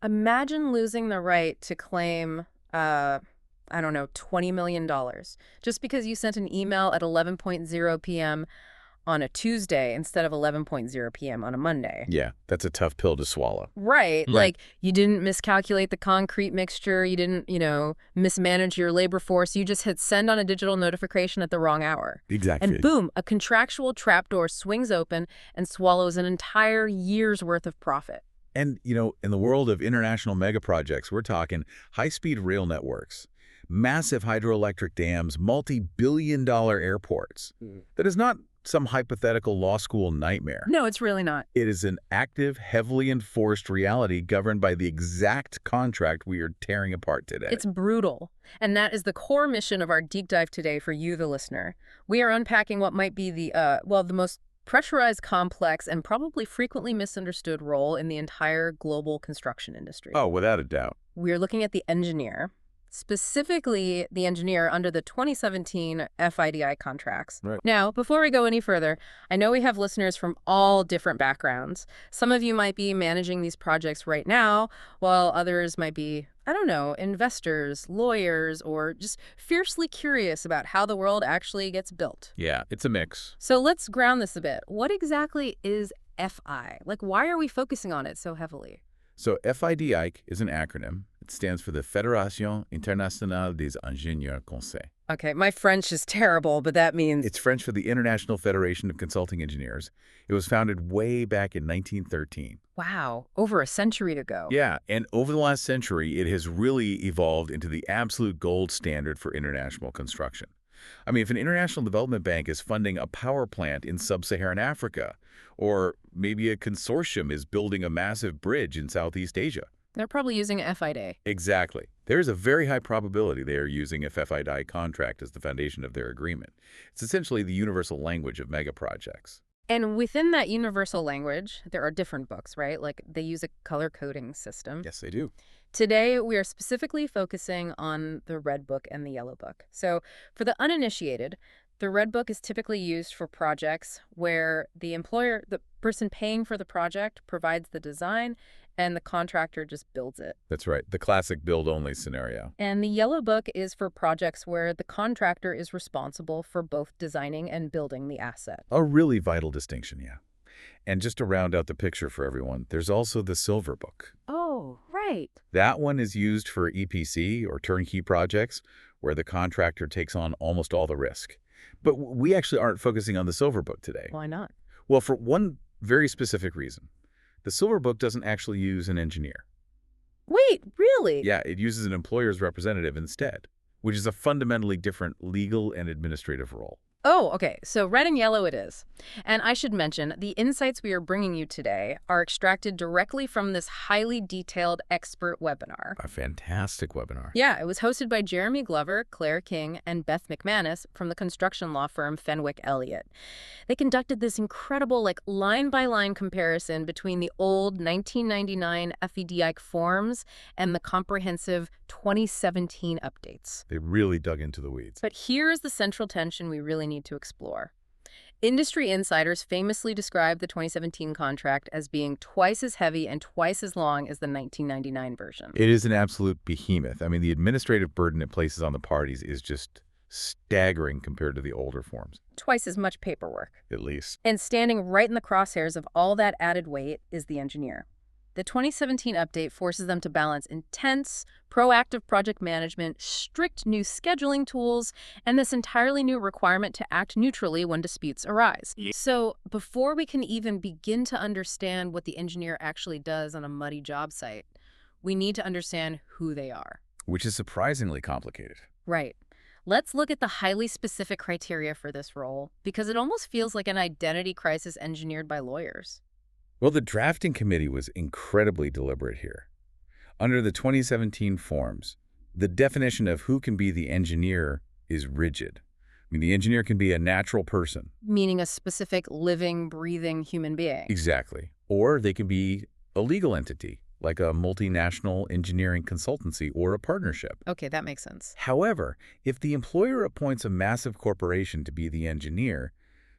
Imagine losing the right to claim, I don't know, $20 million just because you sent an email at 11:00 p.m. on a Tuesday instead of 11:00 p.m. on a Monday. Yeah, that's a tough pill to swallow. Right. Right. Like, you didn't miscalculate the concrete mixture. You didn't, mismanage your labor force. You just hit send on a digital notification at the wrong hour. Exactly. And boom, a contractual trapdoor swings open and swallows an entire year's worth of profit. And, in the world of international mega projects, we're talking high-speed rail networks, massive hydroelectric dams, multi-billion-dollar airports. That is not some hypothetical law school nightmare. No, it's really not. It is an active, heavily enforced reality governed by the exact contract we are tearing apart today. It's brutal. And that is the core mission of our deep dive today for you, the listener. We are unpacking what might be the most pressurized, complex, and probably frequently misunderstood role in the entire global construction industry. Oh, without a doubt. We're looking at the engineer, specifically the engineer under the 2017 FIDI contracts. Right. Now, before we go any further, I know we have listeners from all different backgrounds. Some of you might be managing these projects right now, while others might be, I don't know, investors, lawyers, or just fiercely curious about how the world actually gets built. Yeah, it's a mix. So let's ground this a bit. What exactly is FI? Like, why are we focusing on it so heavily? So FIDIC is an acronym. It stands for the Fédération Internationale des Ingénieurs Conseils. Okay, my French is terrible, but that means... It's French for the International Federation of Consulting Engineers. It was founded way back in 1913. Wow, over a century ago. Yeah, and over the last century, it has really evolved into the absolute gold standard for international construction. I mean, if an international development bank is funding a power plant in sub-Saharan Africa, or maybe a consortium is building a massive bridge in Southeast Asia. They're probably using FIDI. Exactly. There is a very high probability they are using a FIDI contract as the foundation of their agreement. It's essentially the universal language of mega projects. And within that universal language, there are different books, right? Like, they use a color coding system. Yes, they do. Today, we are specifically focusing on the Red Book and the Yellow Book. So, for the uninitiated, the Red Book is typically used for projects where the employer, the person paying for the project, provides the design and the contractor just builds it. That's right. The classic build-only scenario. And the Yellow Book is for projects where the contractor is responsible for both designing and building the asset. A really vital distinction, yeah. And just to round out the picture for everyone, there's also the Silver Book. Oh, right. That one is used for EPC or turnkey projects where the contractor takes on almost all the risk. But we actually aren't focusing on the Silver Book today. Why not? Well, for one very specific reason. The Silver Book doesn't actually use an engineer. Wait, really? Yeah, it uses an employer's representative instead, which is a fundamentally different legal and administrative role. Oh, okay. So red and yellow it is. And I should mention, the insights we are bringing you today are extracted directly from this highly detailed expert webinar. A fantastic webinar. Yeah, it was hosted by Jeremy Glover, Claire King, and Beth McManus from the construction law firm Fenwick Elliott. They conducted this incredible, line-by-line comparison between the old 1999 FIDIC forms and the comprehensive 2017 updates. They really dug into the weeds. But here's the central tension we really need to explore. Industry insiders famously described the 2017 contract as being twice as heavy and twice as long as the 1999 version. It is an absolute behemoth. I mean, the administrative burden it places on the parties is just staggering compared to the older forms. Twice as much paperwork. At least. And standing right in the crosshairs of all that added weight is the engineer. The 2017 update forces them to balance intense, proactive project management, strict new scheduling tools, and this entirely new requirement to act neutrally when disputes arise. So before we can even begin to understand what the engineer actually does on a muddy job site, we need to understand who they are. Which is surprisingly complicated. Right. Let's look at the highly specific criteria for this role, because it almost feels like an identity crisis engineered by lawyers. Well, the drafting committee was incredibly deliberate here. Under the 2017 forms, the definition of who can be the engineer is rigid. I mean, the engineer can be a natural person. Meaning a specific living, breathing human being. Exactly. Or they can be a legal entity, like a multinational engineering consultancy or a partnership. Okay, that makes sense. However, if the employer appoints a massive corporation to be the engineer,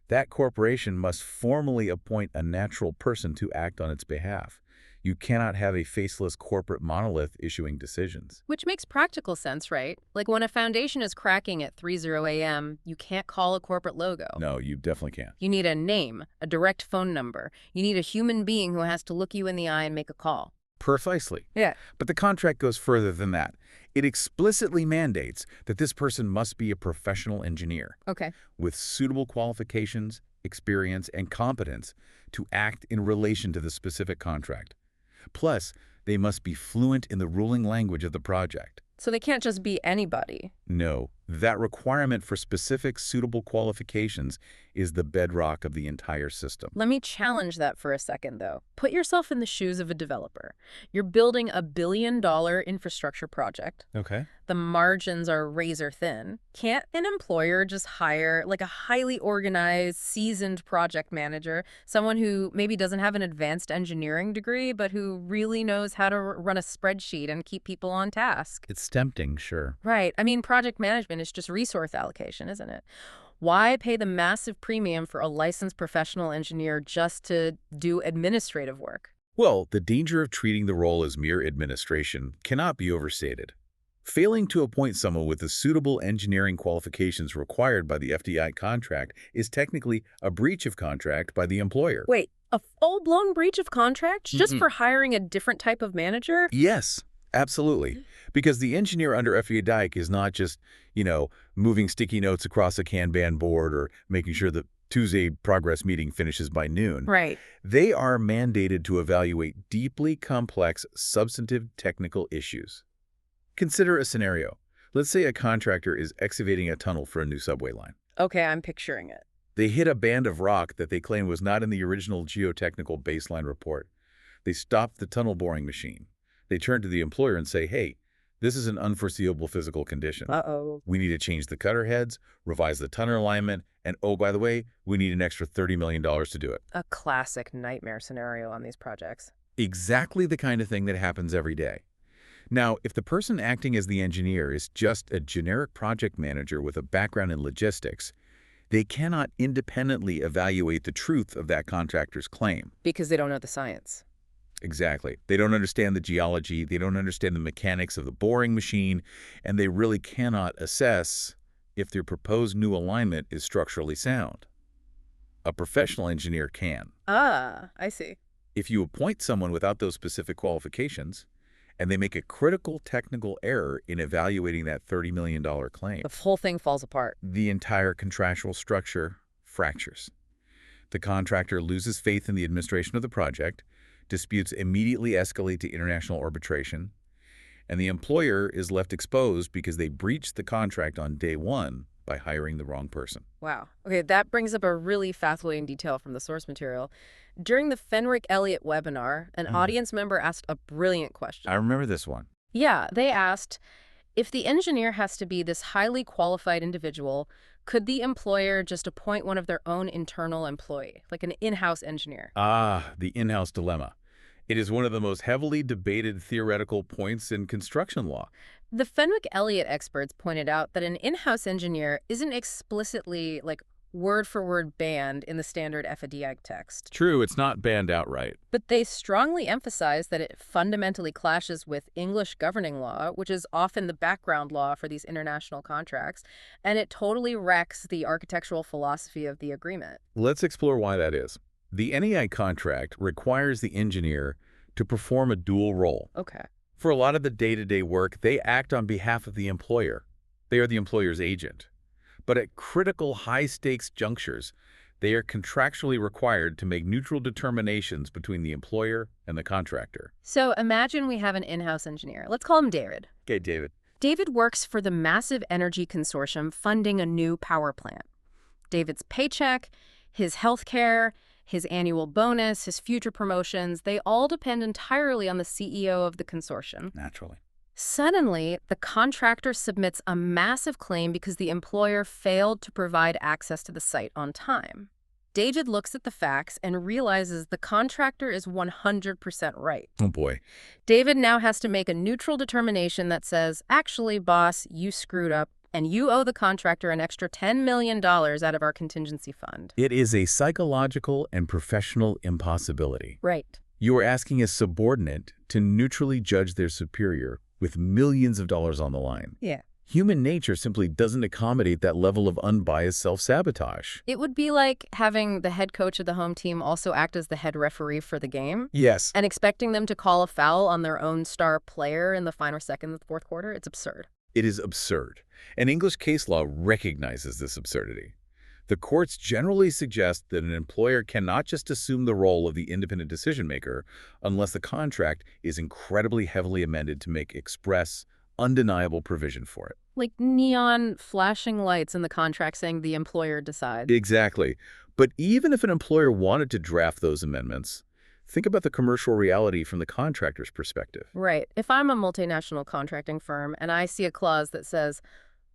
that corporation must formally appoint a natural person to act on its behalf, You cannot have a faceless corporate monolith issuing decisions. Which makes practical sense, right? Like when a foundation is cracking at 3:00 a.m., you can't call a corporate logo. No, you definitely can't. You need a name, a direct phone number. You need a human being who has to look you in the eye and make a call. Precisely. Yeah. But the contract goes further than that. It explicitly mandates that this person must be a professional engineer Okay. with suitable qualifications, experience, and competence to act in relation to the specific contract. Plus, they must be fluent in the ruling language of the project. So they can't just be anybody. No, that requirement for specific suitable qualifications is the bedrock of the entire system. Let me challenge that for a second, though. Put yourself in the shoes of a developer. You're building a billion-dollar infrastructure project. Okay. The margins are razor thin. Can't an employer just hire like a highly organized, seasoned project manager, someone who maybe doesn't have an advanced engineering degree, but who really knows how to run a spreadsheet and keep people on task? It's tempting, sure. Right. I mean, project management is just resource allocation, isn't it? Why pay the massive premium for a licensed professional engineer just to do administrative work? Well, the danger of treating the role as mere administration cannot be overstated. Failing to appoint someone with the suitable engineering qualifications required by the FDI contract is technically a breach of contract by the employer. Wait, a full-blown breach of contract just for hiring a different type of manager? Yes, absolutely. Because the engineer under FIDIC is not just, moving sticky notes across a Kanban board or making sure the Tuesday progress meeting finishes by noon. Right. They are mandated to evaluate deeply complex, substantive technical issues. Consider a scenario. Let's say a contractor is excavating a tunnel for a new subway line. Okay, I'm picturing it. They hit a band of rock that they claim was not in the original geotechnical baseline report. They stop the tunnel boring machine. They turn to the employer and say, hey, this is an unforeseeable physical condition. Uh-oh. We need to change the cutter heads, revise the tunnel alignment, and oh, by the way, we need an extra $30 million to do it. A classic nightmare scenario on these projects. Exactly the kind of thing that happens every day. Now, if the person acting as the engineer is just a generic project manager with a background in logistics, they cannot independently evaluate the truth of that contractor's claim. Because they don't know the science. Exactly. They don't understand the geology, they don't understand the mechanics of the boring machine, and they really cannot assess if their proposed new alignment is structurally sound. A professional engineer can. Ah, I see. If you appoint someone without those specific qualifications, and they make a critical technical error in evaluating that $30 million claim, The whole thing falls apart. the entire contractual structure fractures. The contractor loses faith in the administration of the project, disputes immediately escalate to international arbitration, and the employer is left exposed because they breached the contract on day one by hiring the wrong person. Wow. Okay, that brings up a really fascinating detail from the source material. During the Fenwick Elliott webinar, an audience member asked a brilliant question. I remember this one. Yeah, they asked, if the engineer has to be this highly qualified individual, could the employer just appoint one of their own internal employee, like an in-house engineer? Ah, the in-house dilemma. It is one of the most heavily debated theoretical points in construction law. The Fenwick Elliott experts pointed out that an in-house engineer isn't explicitly, like, word-for-word banned in the standard FIDIC text. True, it's not banned outright. But they strongly emphasize that it fundamentally clashes with English governing law, which is often the background law for these international contracts, and it totally wrecks the architectural philosophy of the agreement. Let's explore why that is. The NEI contract requires the engineer to perform a dual role. Okay. For a lot of the day-to-day work, they act on behalf of the employer. They are the employer's agent. But at critical high-stakes junctures, they are contractually required to make neutral determinations between the employer and the contractor. So imagine we have an in-house engineer. Let's call him David. Okay, David. David works for the massive energy consortium funding a new power plant. David's paycheck, his health care, his annual bonus, his future promotions, they all depend entirely on the CEO of the consortium. Naturally. Suddenly, the contractor submits a massive claim because the employer failed to provide access to the site on time. David looks at the facts and realizes the contractor is 100% right. Oh boy. David now has to make a neutral determination that says, actually, boss, you screwed up, and you owe the contractor an extra $10 million out of our contingency fund. It is a psychological and professional impossibility. Right. You are asking a subordinate to neutrally judge their superior with millions of dollars on the line. Yeah. Human nature simply doesn't accommodate that level of unbiased self-sabotage. It would be like having the head coach of the home team also act as the head referee for the game Yes. and expecting them to call a foul on their own star player in the final second of the fourth quarter. It's absurd. It is absurd, and English case law recognizes this absurdity. The courts generally suggest that an employer cannot just assume the role of the independent decision-maker unless the contract is incredibly heavily amended to make express, undeniable provision for it. Like neon flashing lights in the contract saying the employer decides. Exactly. But even if an employer wanted to draft those amendments, think about the commercial reality from the contractor's perspective. Right. If I'm a multinational contracting firm and I see a clause that says,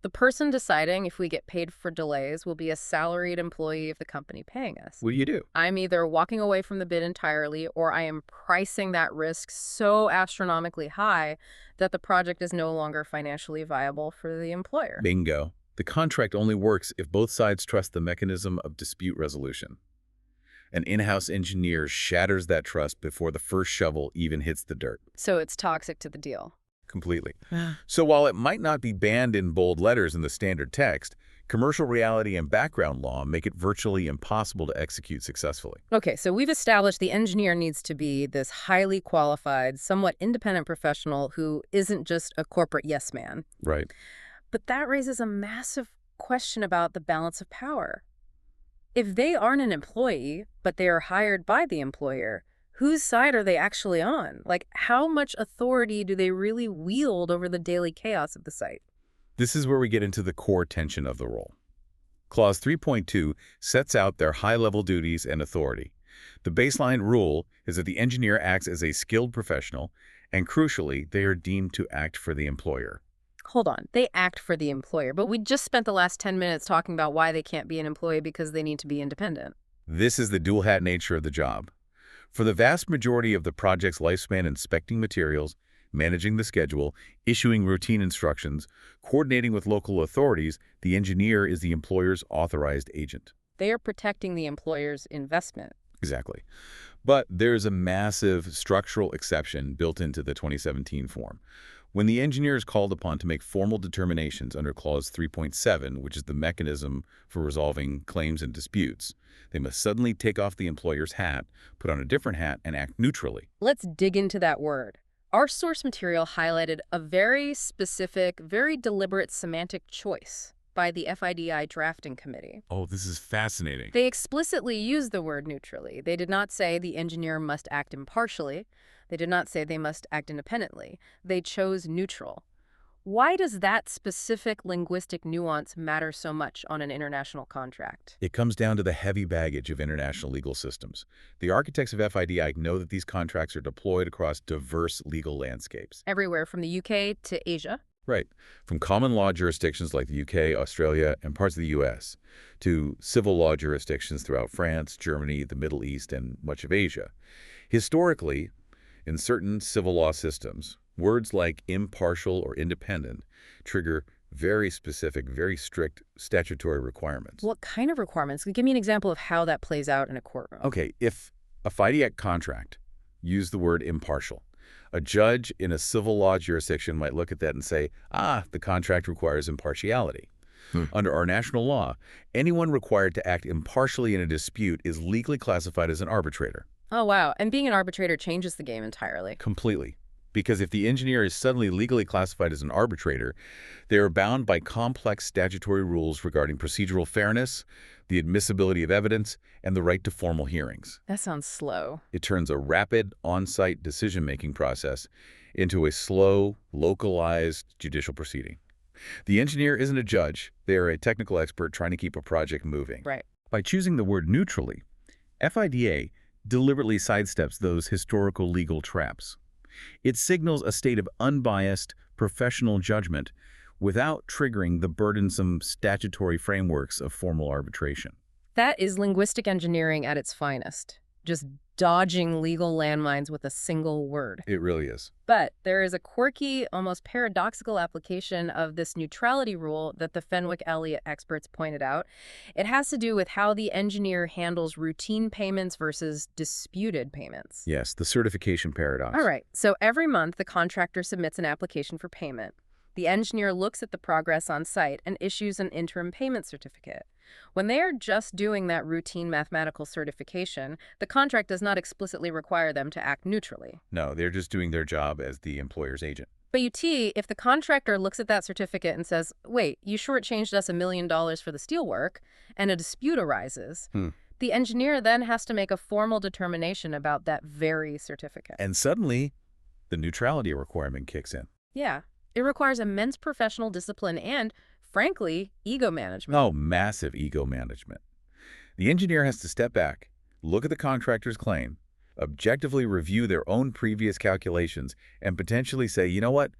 the person deciding if we get paid for delays will be a salaried employee of the company paying us. What do you do? I'm either walking away from the bid entirely or I am pricing that risk so astronomically high that the project is no longer financially viable for the employer. Bingo. The contract only works if both sides trust the mechanism of dispute resolution. An in-house engineer shatters that trust before the first shovel even hits the dirt. So it's toxic to the deal. Completely. So while it might not be banned in bold letters in the standard text, commercial reality and background law make it virtually impossible to execute successfully. Okay, so we've established the engineer needs to be this highly qualified, somewhat independent professional who isn't just a corporate yes man. Right. But that raises a massive question about the balance of power. If they aren't an employee, but they are hired by the employer, whose side are they actually on? Like, how much authority do they really wield over the daily chaos of the site? This is where we get into the core tension of the role. Clause 3.2 sets out their high-level duties and authority. The baseline rule is that the engineer acts as a skilled professional, and crucially, they are deemed to act for the employer. Hold on, they act for the employer, but we just spent the last 10 minutes talking about why they can't be an employee because they need to be independent. This is the dual-hat nature of the job. For the vast majority of the project's lifespan, inspecting materials, managing the schedule, issuing routine instructions, coordinating with local authorities, the engineer is the employer's authorized agent. They are protecting the employer's investment. Exactly. But there's a massive structural exception built into the 2017 form. When the engineer is called upon to make formal determinations under Clause 3.7, which is the mechanism for resolving claims and disputes, they must suddenly take off the employer's hat, put on a different hat, and act neutrally. Let's dig into that word. Our source material highlighted a very specific, very deliberate semantic choice by the FIDI drafting committee. Oh, this is fascinating. They explicitly used the word neutrally. They did not say the engineer must act impartially. They did not say they must act independently. They chose neutral. Why does that specific linguistic nuance matter so much on an international contract? It comes down to the heavy baggage of international legal systems. The architects of FIDI know that these contracts are deployed across diverse legal landscapes. Everywhere from the UK to Asia. Right. From common law jurisdictions like the UK, Australia, and parts of the US, to civil law jurisdictions throughout France, Germany, the Middle East, and much of Asia. Historically, in certain civil law systems, words like impartial or independent trigger very specific, very strict statutory requirements. What kind of requirements? Give me an example of how that plays out in a courtroom. Okay, if a FIDIC contract used the word impartial, a judge in a civil law jurisdiction might look at that and say, the contract requires impartiality. Under our national law, anyone required to act impartially in a dispute is legally classified as an arbitrator. Oh, wow. And being an arbitrator changes the game entirely. Completely. Because if the engineer is suddenly legally classified as an arbitrator, they are bound by complex statutory rules regarding procedural fairness, the admissibility of evidence, and the right to formal hearings. That sounds slow. It turns a rapid, on-site decision-making process into a slow, localized judicial proceeding. The engineer isn't a judge. They are a technical expert trying to keep a project moving. Right. By choosing the word neutrally, FIDA deliberately sidesteps those historical legal traps. It signals a state of unbiased, professional judgment without triggering the burdensome statutory frameworks of formal arbitration. That is linguistic engineering at its finest. Just dodging legal landmines with a single word. It really is. But there is a quirky, almost paradoxical application of this neutrality rule that the Fenwick-Elliott experts pointed out. It has to do with how the engineer handles routine payments versus disputed payments. Yes, the certification paradox. All right, so every month the contractor submits an application for payment. The engineer looks at the progress on site and issues an interim payment certificate. When they are just doing that routine mathematical certification, the contract does not explicitly require them to act neutrally. No, they're just doing their job as the employer's agent. But if the contractor looks at that certificate and says, wait, you shortchanged us $1 million for the steelwork, and a dispute arises, the engineer then has to make a formal determination about that very certificate. And suddenly, the neutrality requirement kicks in. Yeah, it requires immense professional discipline and, frankly, ego management. Oh, massive ego management. The engineer has to step back, look at the contractor's claim, objectively review their own previous calculations, and potentially say, you know what?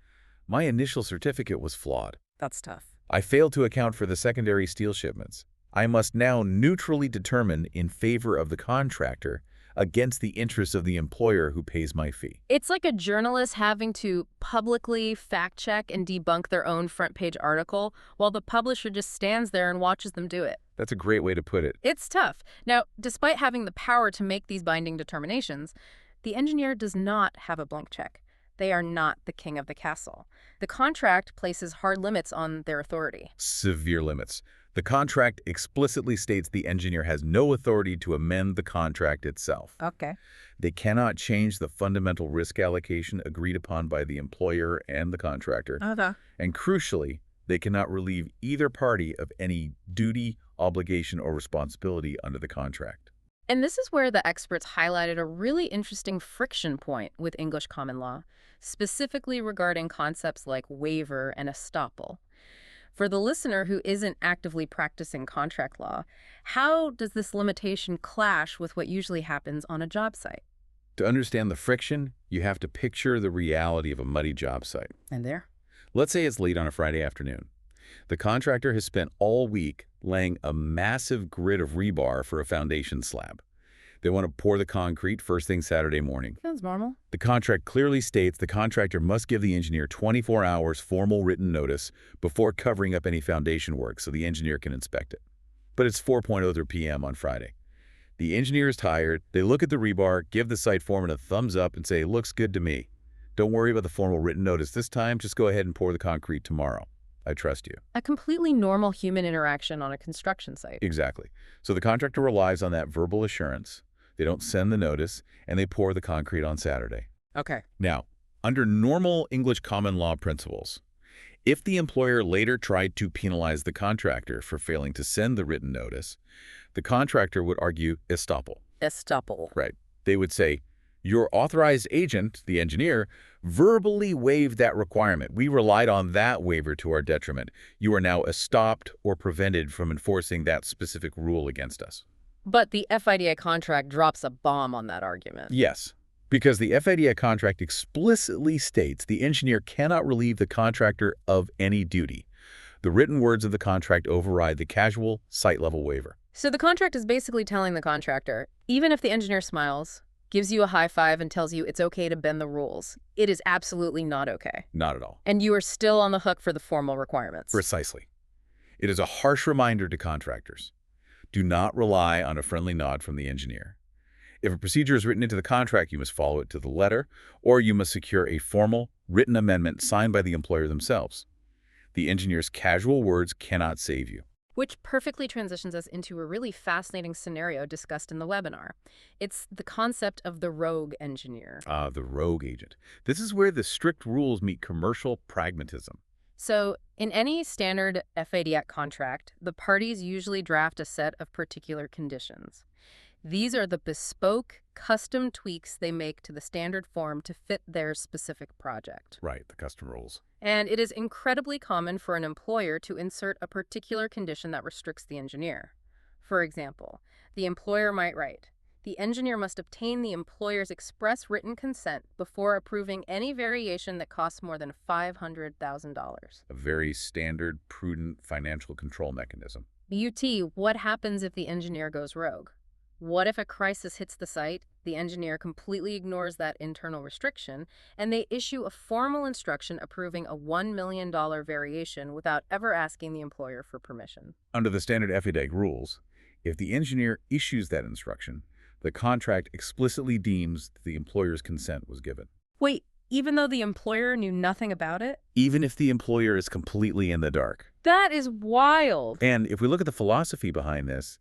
My initial certificate was flawed. That's tough. I failed to account for the secondary steel shipments. I must now neutrally determine in favor of the contractor against the interests of the employer who pays my fee. It's like a journalist having to publicly fact-check and debunk their own front-page article while the publisher just stands there and watches them do it. That's a great way to put it. It's tough. Now, despite having the power to make these binding determinations, the engineer does not have a blank check. They are not the king of the castle. The contract places hard limits on their authority. Severe limits. The contract explicitly states the engineer has no authority to amend the contract itself. Okay. They cannot change the fundamental risk allocation agreed upon by the employer and the contractor. Okay. And crucially, they cannot relieve either party of any duty, obligation, or responsibility under the contract. And this is where the experts highlighted a really interesting friction point with English common law, specifically regarding concepts like waiver and estoppel. For the listener who isn't actively practicing contract law, how does this limitation clash with what usually happens on a job site? To understand the friction, you have to picture the reality of a muddy job site. And there? Let's say it's late on a Friday afternoon. The contractor has spent all week laying a massive grid of rebar for a foundation slab. They want to pour the concrete first thing Saturday morning. Sounds normal. The contract clearly states the contractor must give the engineer 24 hours formal written notice before covering up any foundation work so the engineer can inspect it. But it's 4:03 p.m. on Friday. The engineer is tired. They look at the rebar, give the site foreman a thumbs up and say, looks good to me. Don't worry about the formal written notice this time. Just go ahead and pour the concrete tomorrow. I trust you. A completely normal human interaction on a construction site. Exactly. So the contractor relies on that verbal assurance. They don't send the notice, and they pour the concrete on Saturday. Okay. Now, under normal English common law principles, if the employer later tried to penalize the contractor for failing to send the written notice, the contractor would argue estoppel. Estoppel. Right. They would say, your authorized agent, the engineer, verbally waived that requirement. We relied on that waiver to our detriment. You are now estopped or prevented from enforcing that specific rule against us. But the FIDIC contract drops a bomb on that argument. Yes, because the FIDIC contract explicitly states the engineer cannot relieve the contractor of any duty. The written words of the contract override the casual, site-level waiver. So the contract is basically telling the contractor, even if the engineer smiles, gives you a high five and tells you it's okay to bend the rules, it is absolutely not okay. Not at all. And you are still on the hook for the formal requirements. Precisely. It is a harsh reminder to contractors. Do not rely on a friendly nod from the engineer. If a procedure is written into the contract, you must follow it to the letter, or you must secure a formal, written amendment signed by the employer themselves. The engineer's casual words cannot save you. Which perfectly transitions us into a really fascinating scenario discussed in the webinar. It's the concept of the rogue engineer. The rogue agent. This is where the strict rules meet commercial pragmatism. So, in any standard FIDIC contract, the parties usually draft a set of particular conditions. These are the bespoke, custom tweaks they make to the standard form to fit their specific project. Right, the custom rules. And it is incredibly common for an employer to insert a particular condition that restricts the engineer. For example, the employer might write, the engineer must obtain the employer's express written consent before approving any variation that costs more than $500,000. A very standard, prudent financial control mechanism. UT, what happens if the engineer goes rogue? What if a crisis hits the site, the engineer completely ignores that internal restriction, and they issue a formal instruction approving a $1 million variation without ever asking the employer for permission? Under the standard FIDIC rules, if the engineer issues that instruction, the contract explicitly deems that the employer's consent was given. Wait, even though the employer knew nothing about it? Even if the employer is completely in the dark. That is wild. And if we look at the philosophy behind this,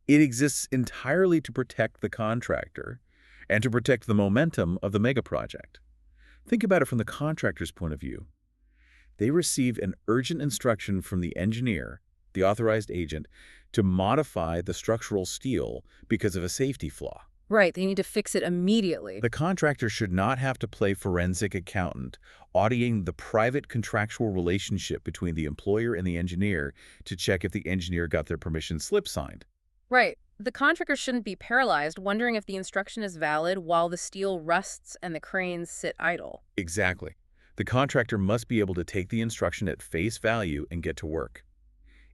it exists entirely to protect the contractor and to protect the momentum of the mega project. Think about it from the contractor's point of view. They receive an urgent instruction from the engineer, the authorized agent, to modify the structural steel because of a safety flaw. Right, they need to fix it immediately. The contractor should not have to play forensic accountant, auditing the private contractual relationship between the employer and the engineer to check if the engineer got their permission slip signed. Right. The contractor shouldn't be paralyzed, wondering if the instruction is valid while the steel rusts and the cranes sit idle. Exactly. The contractor must be able to take the instruction at face value and get to work.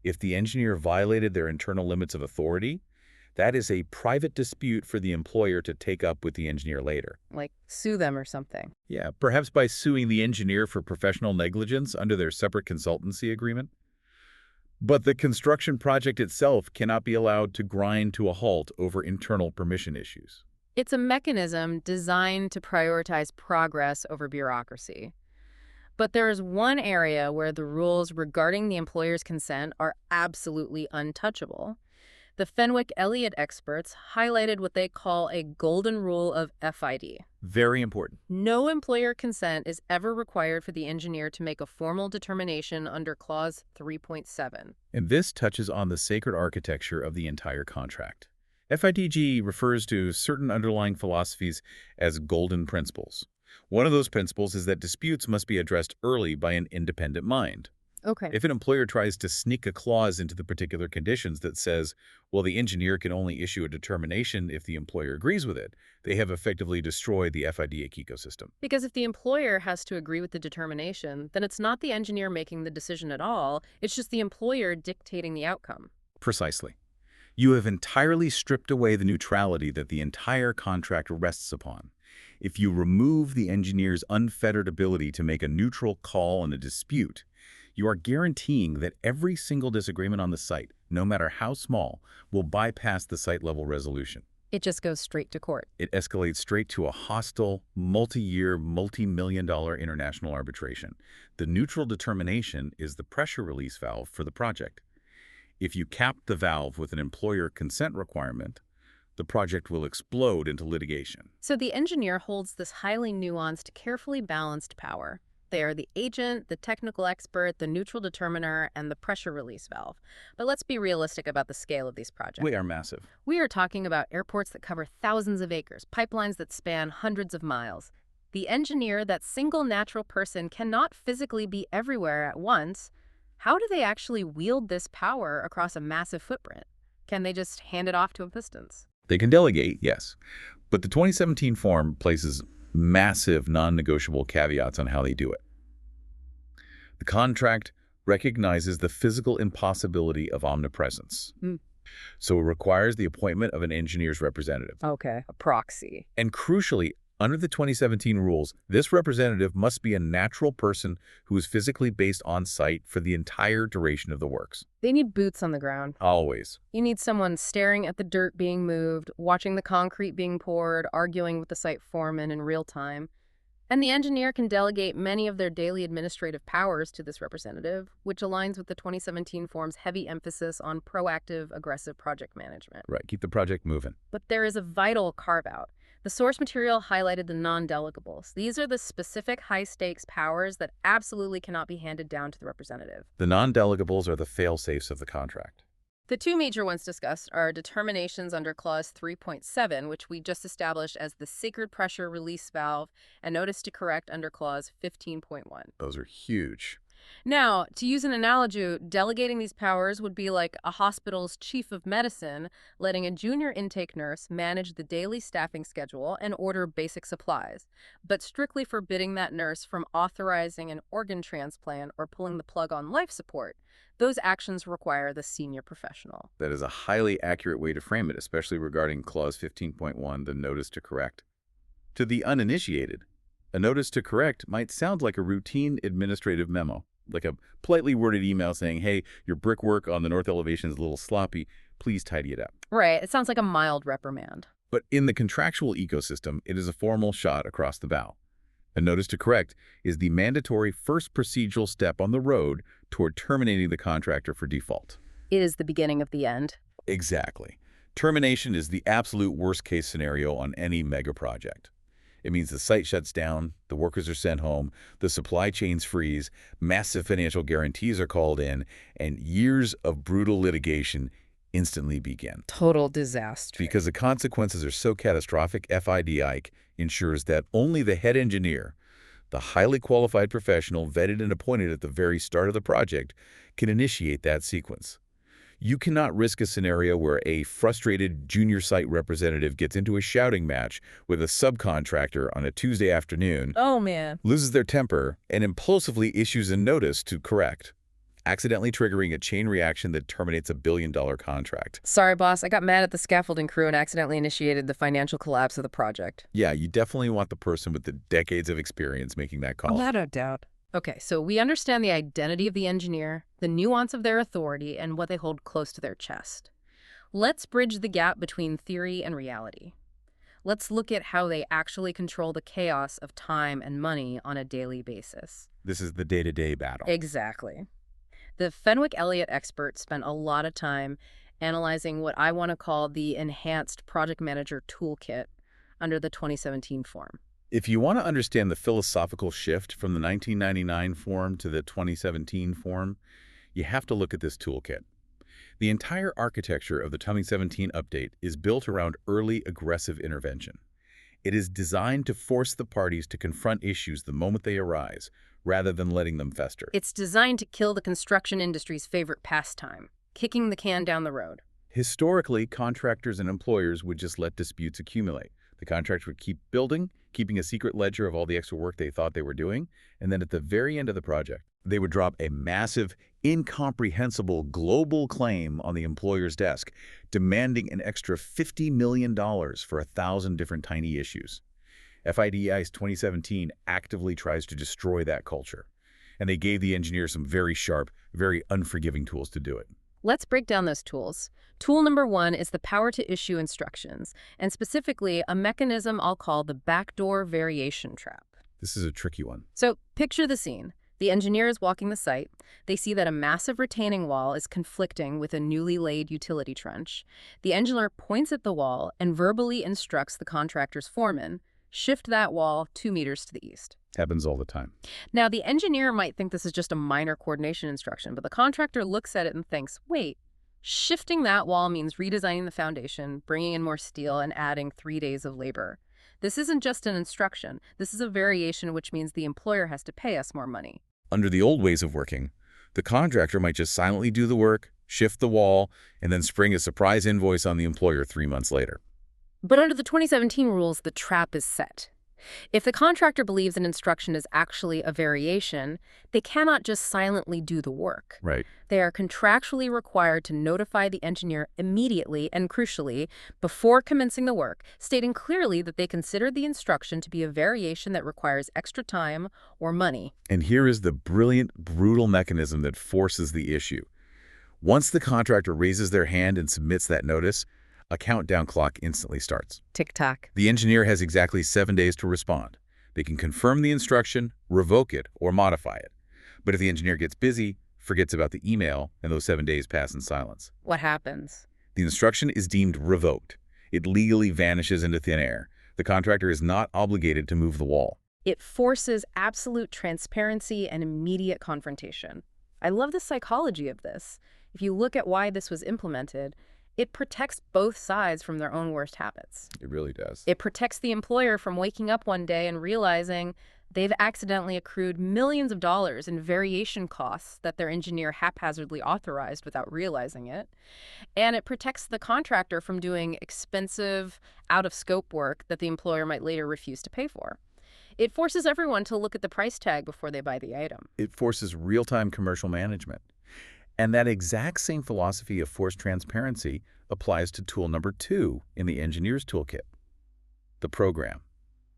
If the engineer violated their internal limits of authority, that is a private dispute for the employer to take up with the engineer later. Like, sue them or something. Yeah, perhaps by suing the engineer for professional negligence under their separate consultancy agreement. But the construction project itself cannot be allowed to grind to a halt over internal permission issues. It's a mechanism designed to prioritize progress over bureaucracy. But there is one area where the rules regarding the employer's consent are absolutely untouchable. The Fenwick-Elliott experts highlighted what they call a golden rule of FID. Very important. No employer consent is ever required for the engineer to make a formal determination under Clause 3.7. And this touches on the sacred architecture of the entire contract. FIDG refers to certain underlying philosophies as golden principles. One of those principles is that disputes must be addressed early by an independent mind. Okay. If an employer tries to sneak a clause into the particular conditions that says, well, the engineer can only issue a determination if the employer agrees with it, they have effectively destroyed the FIDIC ecosystem. Because if the employer has to agree with the determination, then it's not the engineer making the decision at all, it's just the employer dictating the outcome. Precisely. You have entirely stripped away the neutrality that the entire contract rests upon. If you remove the engineer's unfettered ability to make a neutral call in a dispute, you are guaranteeing that every single disagreement on the site, no matter how small, will bypass the site-level resolution. It just goes straight to court. It escalates straight to a hostile, multi-year, multi-million-dollar international arbitration. The neutral determination is the pressure release valve for the project. If you cap the valve with an employer consent requirement, the project will explode into litigation. So the engineer holds this highly nuanced, carefully balanced power. They are the agent, the technical expert, the neutral determiner, and the pressure release valve. But let's be realistic about the scale of these projects. We are massive. We are talking about airports that cover thousands of acres, pipelines that span hundreds of miles. The engineer, that single natural person, cannot physically be everywhere at once. How do they actually wield this power across a massive footprint? Can they just hand it off to assistants? They can delegate, yes. But the 2017 form places massive non-negotiable caveats on how they do it. The contract recognizes the physical impossibility of omnipresence. So it requires the appointment of an engineer's representative. Okay, a proxy. And crucially, under the 2017 rules, this representative must be a natural person who is physically based on site for the entire duration of the works. They need boots on the ground. Always. You need someone staring at the dirt being moved, watching the concrete being poured, arguing with the site foreman in real time. And the engineer can delegate many of their daily administrative powers to this representative, which aligns with the 2017 form's heavy emphasis on proactive, aggressive project management. Right, keep the project moving. But there is a vital carve-out. The source material highlighted the non-delegables. These are the specific high-stakes powers that absolutely cannot be handed down to the representative. The non-delegables are the fail-safes of the contract. The two major ones discussed are determinations under Clause 3.7, which we just established as the sacred pressure release valve, and notice to correct under Clause 15.1. Those are huge. Now, to use an analogy, delegating these powers would be like a hospital's chief of medicine letting a junior intake nurse manage the daily staffing schedule and order basic supplies, but strictly forbidding that nurse from authorizing an organ transplant or pulling the plug on life support. Those actions require the senior professional. That is a highly accurate way to frame it, especially regarding Clause 15.1, the notice to correct. To the uninitiated, a notice to correct might sound like a routine administrative memo, like a politely worded email saying, hey, your brickwork on the north elevation is a little sloppy, please tidy it up. Right, it sounds like a mild reprimand. But in the contractual ecosystem, it is a formal shot across the bow. A notice to correct is the mandatory first procedural step on the road toward terminating the contractor for default. It is the beginning of the end. Exactly. Termination is the absolute worst-case scenario on any mega project. It means the site shuts down, the workers are sent home, the supply chains freeze, massive financial guarantees are called in, and years of brutal litigation instantly begin. Total disaster. Because the consequences are so catastrophic, FIDIC ensures that only the head engineer, the highly qualified professional vetted and appointed at the very start of the project, can initiate that sequence. You cannot risk a scenario where a frustrated junior site representative gets into a shouting match with a subcontractor on a Tuesday afternoon, Oh, man. loses their temper, and impulsively issues a notice to correct, accidentally triggering a chain reaction that terminates a billion-dollar contract. Sorry, boss. I got mad at the scaffolding crew and accidentally initiated the financial collapse of the project. Yeah, you definitely want the person with the decades of experience making that call. Without a doubt. Okay, so we understand the identity of the engineer, the nuance of their authority, and what they hold close to their chest. Let's bridge the gap between theory and reality. Let's look at how they actually control the chaos of time and money on a daily basis. This is the day-to-day battle. Exactly. The Fenwick Elliott experts spent a lot of time analyzing what I want to call the Enhanced Project Manager Toolkit under the 2017 form. If you want to understand the philosophical shift from the 1999 form to the 2017 form, you have to look at this toolkit. The entire architecture of the 2017 update is built around early aggressive intervention. It is designed to force the parties to confront issues the moment they arise, rather than letting them fester. It's designed to kill the construction industry's favorite pastime, kicking the can down the road. Historically, contractors and employers would just let disputes accumulate. The contractor would keep building, keeping a secret ledger of all the extra work they thought they were doing, and then at the very end of the project, they would drop a massive, incomprehensible global claim on the employer's desk, demanding an extra $50 million for 1,000 different tiny issues. FIDI's 2017 actively tries to destroy that culture, and they gave the engineers some very sharp, very unforgiving tools to do it. Let's break down those tools. Tool number 1 is the power to issue instructions, and specifically a mechanism I'll call the backdoor variation trap. This is a tricky one. So picture the scene. The engineer is walking the site. They see that a massive retaining wall is conflicting with a newly laid utility trench. The engineer points at the wall and verbally instructs the contractor's foreman, shift that wall 2 meters to the east. Happens all the time. Now, the engineer might think this is just a minor coordination instruction, but the contractor looks at it and thinks, wait, shifting that wall means redesigning the foundation, bringing in more steel, and adding 3 days of labor. This isn't just an instruction. This is a variation, which means the employer has to pay us more money. Under the old ways of working, the contractor might just silently do the work, shift the wall, and then spring a surprise invoice on the employer 3 months later. But under the 2017 rules, the trap is set. If the contractor believes an instruction is actually a variation, they cannot just silently do the work. Right. They are contractually required to notify the engineer immediately and crucially before commencing the work, stating clearly that they consider the instruction to be a variation that requires extra time or money. And here is the brilliant, brutal mechanism that forces the issue. Once the contractor raises their hand and submits that notice, a countdown clock instantly starts. Tick-tock. The engineer has exactly 7 days to respond. They can confirm the instruction, revoke it, or modify it. But if the engineer gets busy, forgets about the email, and those 7 days pass in silence, What happens? the instruction is deemed revoked. It legally vanishes into thin air. The contractor is not obligated to move the wall. It forces absolute transparency and immediate confrontation. I love the psychology of this. If you look at why this was implemented, it protects both sides from their own worst habits. It really does. It protects the employer from waking up one day and realizing They've accidentally accrued millions of dollars in variation costs that their engineer haphazardly authorized without realizing it. And it protects the contractor from doing expensive, out-of-scope work that the employer might later refuse to pay for. It forces everyone to look at the price tag before they buy the item. It forces real-time commercial management. And that exact same philosophy of forced transparency applies to tool number 2 in the engineer's toolkit, the program,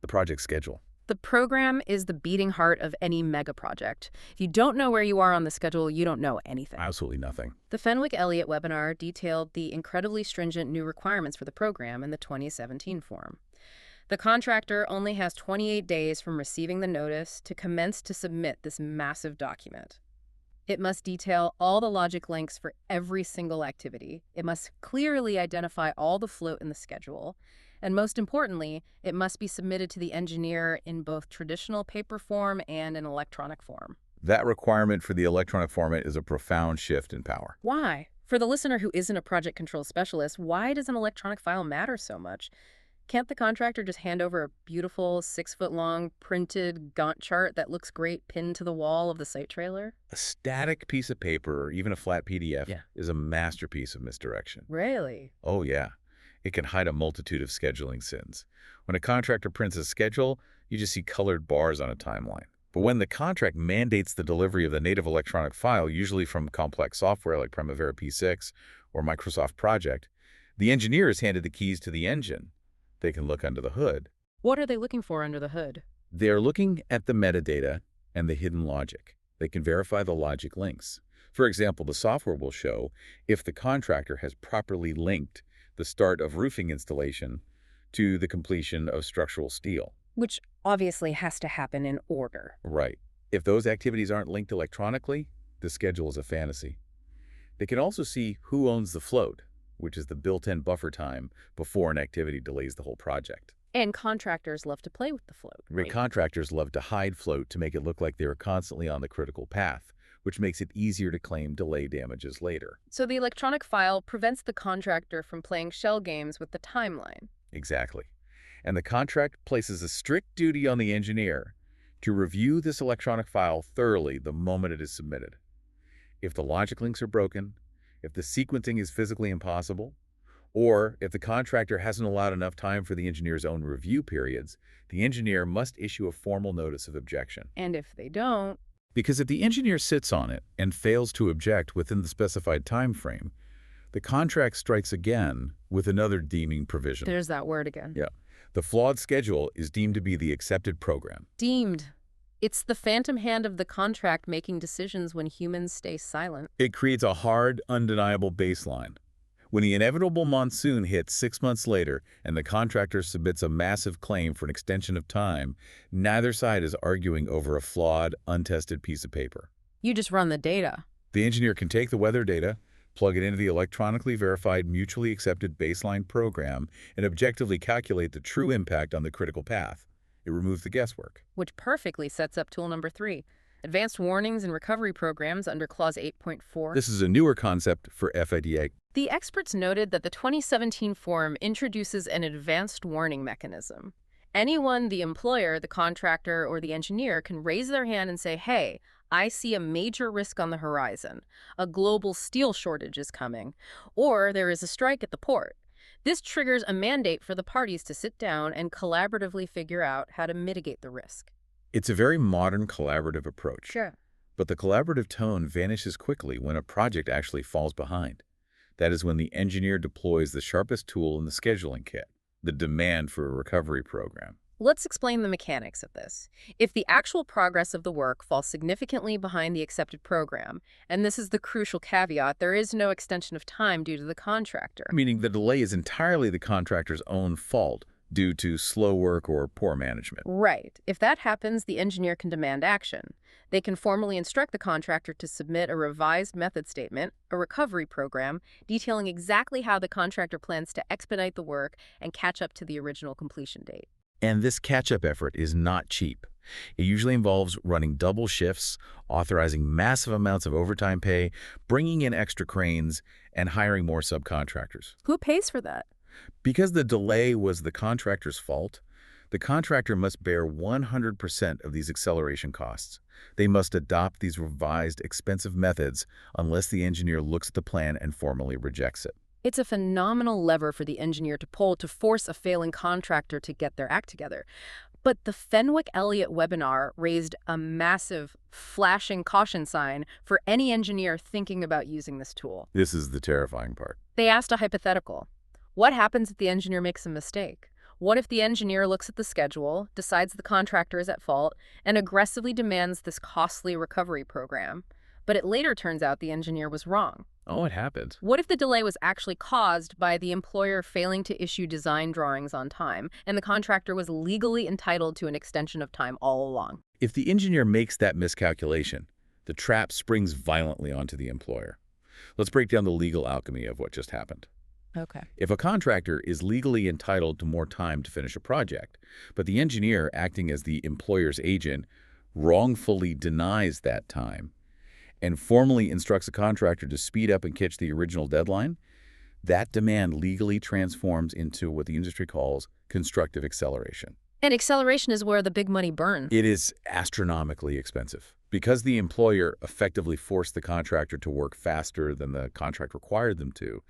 the project schedule. The program is the beating heart of any mega project. If you don't know where you are on the schedule, you don't know anything. Absolutely nothing. The Fenwick-Elliott webinar detailed the incredibly stringent new requirements for the program in the 2017 form. The contractor only has 28 days from receiving the notice to commence to submit this massive document. It must detail all the logic links for every single activity. It must clearly identify all the float in the schedule. And most importantly, it must be submitted to the engineer in both traditional paper form and an electronic form. That requirement for the electronic format is a profound shift in power. Why? For the listener who isn't a project control specialist, why does an electronic file matter so much? Can't the contractor just hand over a beautiful 6-foot-long printed Gantt chart that looks great pinned to the wall of the site trailer? A static piece of paper or even a flat PDF Yeah. is a masterpiece of misdirection. Really? Oh, yeah. It can hide a multitude of scheduling sins. When a contractor prints a schedule, you just see colored bars on a timeline. But when the contract mandates the delivery of the native electronic file, usually from complex software like Primavera P6 or Microsoft Project, the engineer is handed the keys to the engine. They can look under the hood. What are they looking for under the hood? They are looking at the metadata and the hidden logic. They can verify the logic links. For example, the software will show if the contractor has properly linked the start of roofing installation to the completion of structural steel. Which obviously has to happen in order. Right. If those activities aren't linked electronically, the schedule is a fantasy. They can also see who owns the float, which is the built-in buffer time before an activity delays the whole project. And contractors love to play with the float. Right? Contractors love to hide float to make it look like they are constantly on the critical path, which makes it easier to claim delay damages later. So the electronic file prevents the contractor from playing shell games with the timeline. Exactly. And the contract places a strict duty on the engineer to review this electronic file thoroughly the moment it is submitted. If the logic links are broken, if the sequencing is physically impossible, or if the contractor hasn't allowed enough time for the engineer's own review periods, the engineer must issue a formal notice of objection. And if they don't... Because if the engineer sits on it and fails to object within the specified time frame, the contract strikes again with another deeming provision. There's that word again. Yeah. The flawed schedule is deemed to be the accepted program. Deemed. It's the phantom hand of the contract making decisions when humans stay silent. It creates a hard, undeniable baseline. When the inevitable monsoon hits 6 months later and the contractor submits a massive claim for an extension of time, neither side is arguing over a flawed, untested piece of paper. You just run the data. The engineer can take the weather data, plug it into the electronically verified, mutually accepted baseline program, and objectively calculate the true impact on the critical path. It removes the guesswork. Which perfectly sets up tool number 3, advanced warnings and recovery programs under Clause 8.4. This is a newer concept for FIDIC. The experts noted that the 2017 form introduces an advanced warning mechanism. Anyone, the employer, the contractor, or the engineer, can raise their hand and say, hey, I see a major risk on the horizon. A global steel shortage is coming. Or there is a strike at the port. This triggers a mandate for the parties to sit down and collaboratively figure out how to mitigate the risk. It's a very modern collaborative approach. Sure. But the collaborative tone vanishes quickly when a project actually falls behind. That is when the engineer deploys the sharpest tool in the scheduling kit, the demand for a recovery program. Let's explain the mechanics of this. If the actual progress of the work falls significantly behind the accepted program, and this is the crucial caveat, there is no extension of time due to the contractor. Meaning the delay is entirely the contractor's own fault due to slow work or poor management. Right. If that happens, the engineer can demand action. They can formally instruct the contractor to submit a revised method statement, a recovery program, detailing exactly how the contractor plans to expedite the work and catch up to the original completion date. And this catch-up effort is not cheap. It usually involves running double shifts, authorizing massive amounts of overtime pay, bringing in extra cranes, and hiring more subcontractors. Who pays for that? Because the delay was the contractor's fault, The contractor must bear 100% of these acceleration costs. They must adopt these revised, expensive methods unless the engineer looks at the plan and formally rejects it. It's a phenomenal lever for the engineer to pull to force a failing contractor to get their act together. But the Fenwick-Elliott webinar raised a massive, flashing caution sign for any engineer thinking about using this tool. This is the terrifying part. They asked a hypothetical. What happens if the engineer makes a mistake? What if the engineer looks at the schedule, decides the contractor is at fault, and aggressively demands this costly recovery program? But it later turns out the engineer was wrong. Oh, it happened. What if the delay was actually caused by the employer failing to issue design drawings on time, and the contractor was legally entitled to an extension of time all along? If the engineer makes that miscalculation, the trap springs violently onto the employer. Let's break down the legal alchemy of what just happened. Okay. If a contractor is legally entitled to more time to finish a project, but the engineer, acting as the employer's agent, wrongfully denies that time and formally instructs a contractor to speed up and catch the original deadline, that demand legally transforms into what the industry calls constructive acceleration. And acceleration is where the big money burns. It is astronomically expensive. Because the employer effectively forced the contractor to work faster than the contract required them to,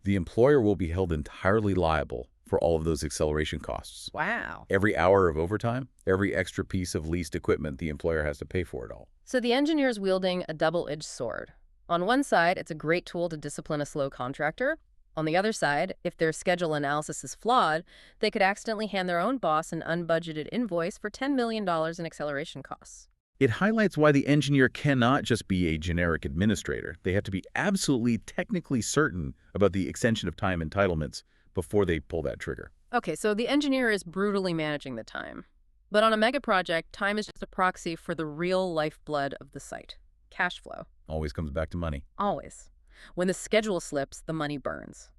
the employer will be held entirely liable for all of those acceleration costs. Wow. Every hour of overtime, every extra piece of leased equipment, the employer has to pay for it all. So the engineer's wielding a double-edged sword. On one side, it's a great tool to discipline a slow contractor. On the other side, if their schedule analysis is flawed, they could accidentally hand their own boss an unbudgeted invoice for $10 million in acceleration costs. It highlights why the engineer cannot just be a generic administrator. They have to be absolutely technically certain about the extension of time entitlements before they pull that trigger. Okay, so the engineer is brutally managing the time. But on a mega project, time is just a proxy for the real lifeblood of the site. Cash flow. Always comes back to money. Always. When the schedule slips, the money burns.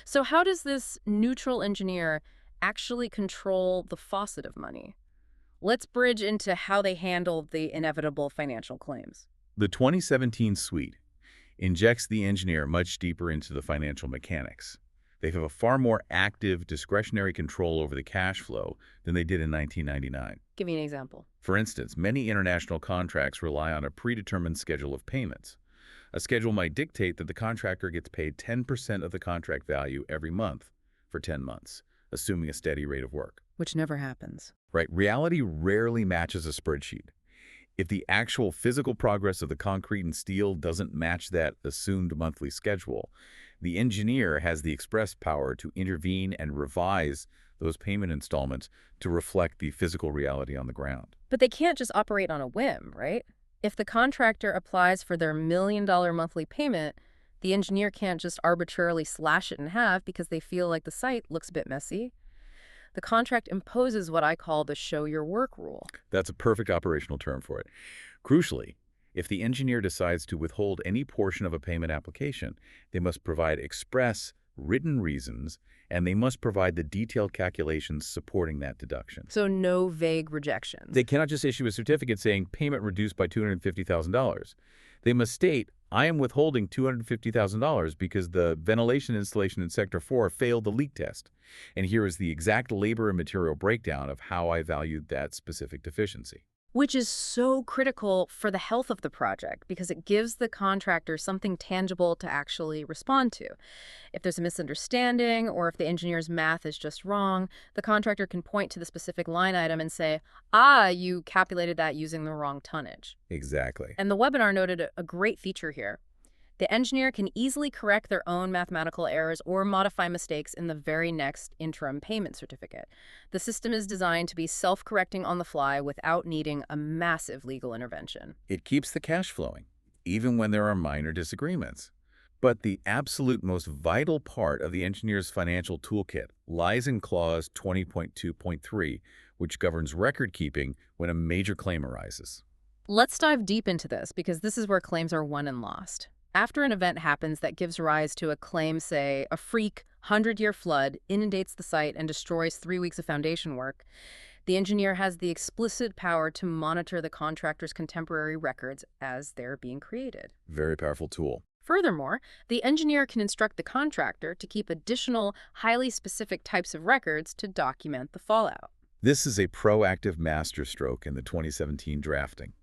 So how does this neutral engineer actually control the faucet of money? Let's bridge into how they handle the inevitable financial claims. The 2017 suite injects the engineer much deeper into the financial mechanics. They have a far more active, discretionary control over the cash flow than they did in 1999. Give me an example. For instance, many international contracts rely on a predetermined schedule of payments. A schedule might dictate that the contractor gets paid 10% of the contract value every month for 10 months, assuming a steady rate of work. Which never happens. Right, reality rarely matches a spreadsheet. If the actual physical progress of the concrete and steel doesn't match that assumed monthly schedule, the engineer has the express power to intervene and revise those payment installments to reflect the physical reality on the ground. But they can't just operate on a whim, right? If the contractor applies for their $1 million monthly payment, the engineer can't just arbitrarily slash it in half because they feel like the site looks a bit messy. The contract imposes what I call the show your work rule. That's a perfect operational term for it. Crucially, if the engineer decides to withhold any portion of a payment application, they must provide express, written reasons, and they must provide the detailed calculations supporting that deduction. So no vague rejections. They cannot just issue a certificate saying payment reduced by $250,000. They must state, I am withholding $250,000 because the ventilation installation in Sector 4 failed the leak test. And here is the exact labor and material breakdown of how I valued that specific deficiency. Which is so critical for the health of the project because it gives the contractor something tangible to actually respond to. If there's a misunderstanding or if the engineer's math is just wrong, the contractor can point to the specific line item and say, you calculated that using the wrong tonnage. Exactly. And the webinar noted a great feature here. The engineer can easily correct their own mathematical errors or modify mistakes in the very next interim payment certificate. The system is designed to be self-correcting on the fly without needing a massive legal intervention. It keeps the cash flowing, even when there are minor disagreements. But the absolute most vital part of the engineer's financial toolkit lies in Clause 20.2.3, which governs record keeping when a major claim arises. Let's dive deep into this because this is where claims are won and lost. After an event happens that gives rise to a claim, say, a freak 100-year flood inundates the site and destroys 3 weeks of foundation work, the engineer has the explicit power to monitor the contractor's contemporary records as they're being created. Very powerful tool. Furthermore, the engineer can instruct the contractor to keep additional, highly specific types of records to document the fallout. This is a proactive masterstroke in the 2017 drafting.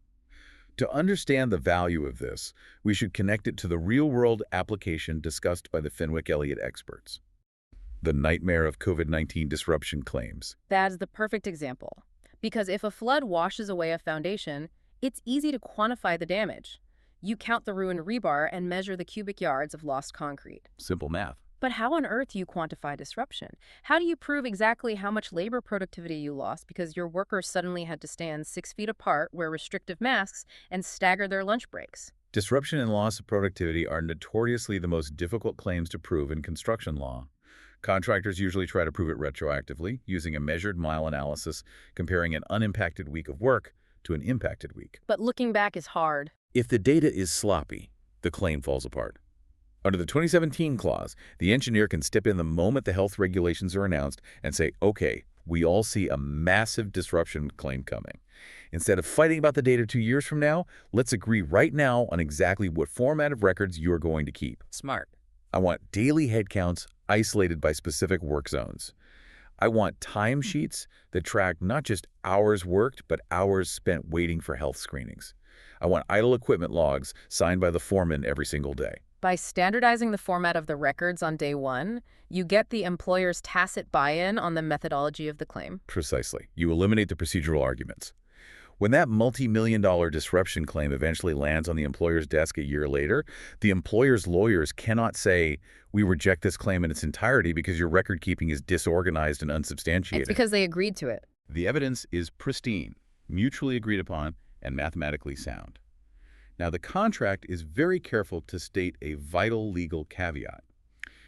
To understand the value of this, we should connect it to the real-world application discussed by the Fenwick-Elliott experts. The nightmare of COVID-19 disruption claims. That's the perfect example. Because if a flood washes away a foundation, it's easy to quantify the damage. You count the ruined rebar and measure the cubic yards of lost concrete. Simple math. But how on earth do you quantify disruption? How do you prove exactly how much labor productivity you lost because your workers suddenly had to stand 6 feet apart, wear restrictive masks, and stagger their lunch breaks? Disruption and loss of productivity are notoriously the most difficult claims to prove in construction law. Contractors usually try to prove it retroactively, using a measured mile analysis, comparing an unimpacted week of work to an impacted week. But looking back is hard. If the data is sloppy, the claim falls apart. Under the 2017 clause, the engineer can step in the moment the health regulations are announced and say, okay, we all see a massive disruption claim coming. Instead of fighting about the data 2 years from now, let's agree right now on exactly what format of records you're going to keep. Smart. I want daily headcounts isolated by specific work zones. I want timesheets that track not just hours worked, but hours spent waiting for health screenings. I want idle equipment logs signed by the foreman every single day. By standardizing the format of the records on day one, you get the employer's tacit buy-in on the methodology of the claim. Precisely. You eliminate the procedural arguments. When that multi-million-dollar disruption claim eventually lands on the employer's desk a year later, the employer's lawyers cannot say, we reject this claim in its entirety because your record keeping is disorganized and unsubstantiated. It's because they agreed to it. The evidence is pristine, mutually agreed upon, and mathematically sound. Now, the contract is very careful to state a vital legal caveat.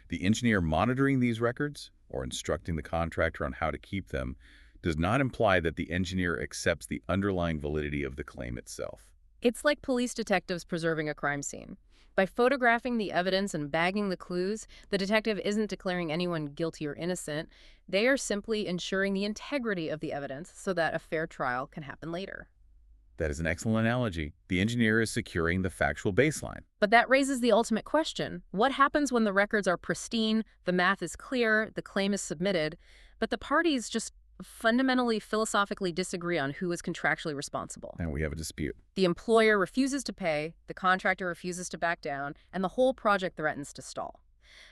The engineer monitoring these records or instructing the contractor on how to keep them does not imply that the engineer accepts the underlying validity of the claim itself. It's like police detectives preserving a crime scene. By photographing the evidence and bagging the clues, the detective isn't declaring anyone guilty or innocent. They are simply ensuring the integrity of the evidence so that a fair trial can happen later. That is an excellent analogy. The engineer is securing the factual baseline. But that raises the ultimate question. What happens when the records are pristine, the math is clear, the claim is submitted, but the parties just fundamentally philosophically disagree on who is contractually responsible? And we have a dispute. The employer refuses to pay, the contractor refuses to back down, and the whole project threatens to stall.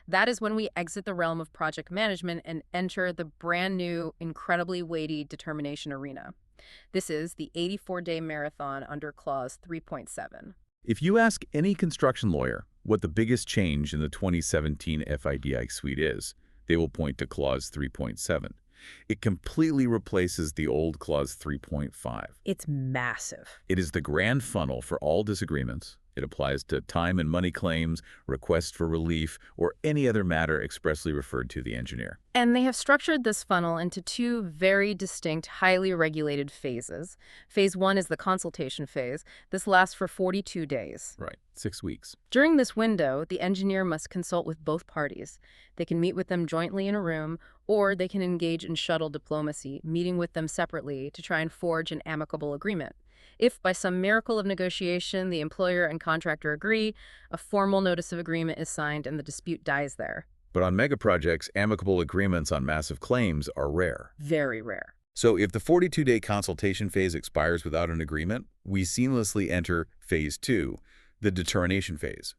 That is when we exit the realm of project management and enter the brand new, incredibly weighty determination arena. This is the 84-day marathon under Clause 3.7. If you ask any construction lawyer what the biggest change in the 2017 FIDIC suite is, they will point to Clause 3.7. It completely replaces the old Clause 3.5. It's massive. It is the grand funnel for all disagreements. It applies to time and money claims, requests for relief, or any other matter expressly referred to the engineer. And they have structured this funnel into two very distinct, highly regulated phases. Phase 1 is the consultation phase. This lasts for 42 days. Right, 6 weeks. During this window, the engineer must consult with both parties. They can meet with them jointly in a room, or they can engage in shuttle diplomacy, meeting with them separately to try and forge an amicable agreement. If, by some miracle of negotiation, the employer and contractor agree, a formal notice of agreement is signed and the dispute dies there. But on mega projects, amicable agreements on massive claims are rare. Very rare. So if the 42-day consultation phase expires without an agreement, we seamlessly enter Phase 2, the determination phase.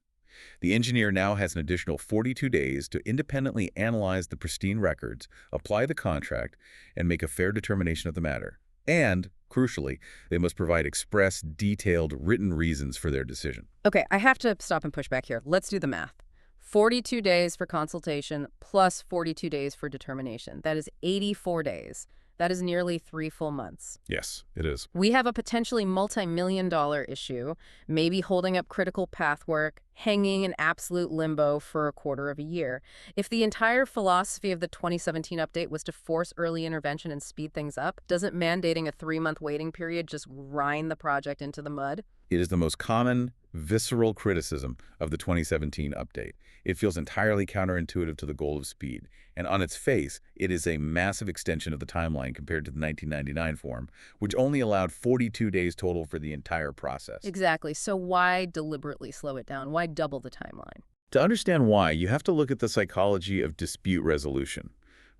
The engineer now has an additional 42 days to independently analyze the pristine records, apply the contract, and make a fair determination of the matter. And, crucially, they must provide express, detailed, written reasons for their decision. Okay, I have to stop and push back here. Let's do the math. 42 days for consultation plus 42 days for determination. That is 84 days. That is nearly 3 full months. Yes, it is. We have a potentially multi-million-dollar issue, maybe holding up critical path work, hanging in absolute limbo for a quarter of a year. If the entire philosophy of the 2017 update was to force early intervention and speed things up, doesn't mandating a 3-month waiting period just grind the project into the mud? It is the most common, visceral criticism of the 2017 update. It feels entirely counterintuitive to the goal of speed. And on its face, it is a massive extension of the timeline compared to the 1999 form, which only allowed 42 days total for the entire process. Exactly. So why deliberately slow it down? Why double the timeline? To understand why, you have to look at the psychology of dispute resolution,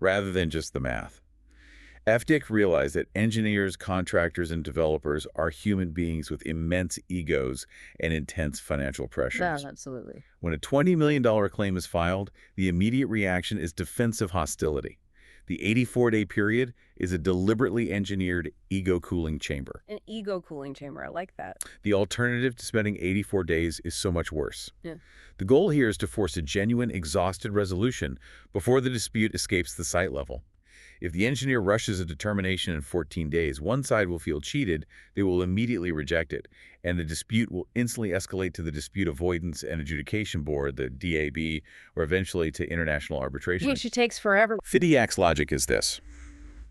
rather than just the math. FDIC realized that engineers, contractors, and developers are human beings with immense egos and intense financial Yeah, pressures. absolutely. When a $20 million claim is filed, the immediate reaction is defensive hostility. The 84-day period is a deliberately engineered ego-cooling chamber. An ego cooling chamber. I like that. The alternative to spending 84 days is so much worse. Yeah. The goal here is to force a genuine, exhausted resolution before the dispute escapes the site level. If the engineer rushes a determination in 14 days, one side will feel cheated, they will immediately reject it, and the dispute will instantly escalate to the Dispute Avoidance and Adjudication Board, the DAB, or eventually to international arbitration. Which takes forever. FIDIC's logic is this.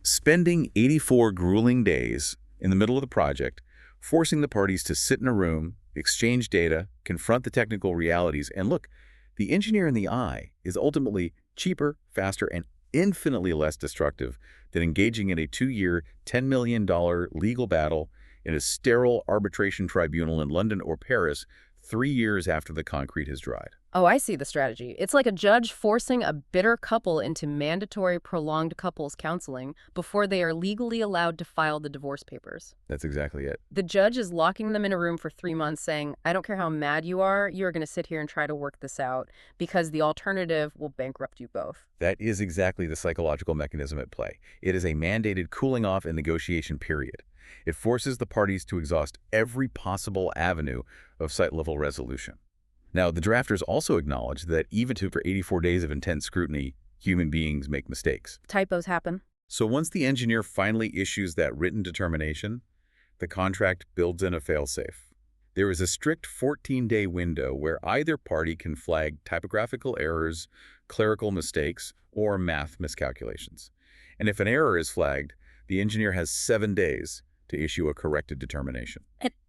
Spending 84 grueling days in the middle of the project, forcing the parties to sit in a room, exchange data, confront the technical realities, and look, the engineer in the eye is ultimately cheaper, faster, and infinitely less destructive than engaging in a 2-year, $10 million legal battle in a sterile arbitration tribunal in London or Paris 3 years after the concrete has dried. Oh, I see the strategy. It's like a judge forcing a bitter couple into mandatory prolonged couples counseling before they are legally allowed to file the divorce papers. That's exactly it. The judge is locking them in a room for 3 months saying, I don't care how mad you are going to sit here and try to work this out because the alternative will bankrupt you both. That is exactly the psychological mechanism at play. It is a mandated cooling off and negotiation period. It forces the parties to exhaust every possible avenue of site-level resolution. Now, the drafters also acknowledge that even for 84 days of intense scrutiny, human beings make mistakes. Typos happen. So once the engineer finally issues that written determination, the contract builds in a failsafe. There is a strict 14-day window where either party can flag typographical errors, clerical mistakes, or math miscalculations. And if an error is flagged, the engineer has 7 days to issue a corrected determination.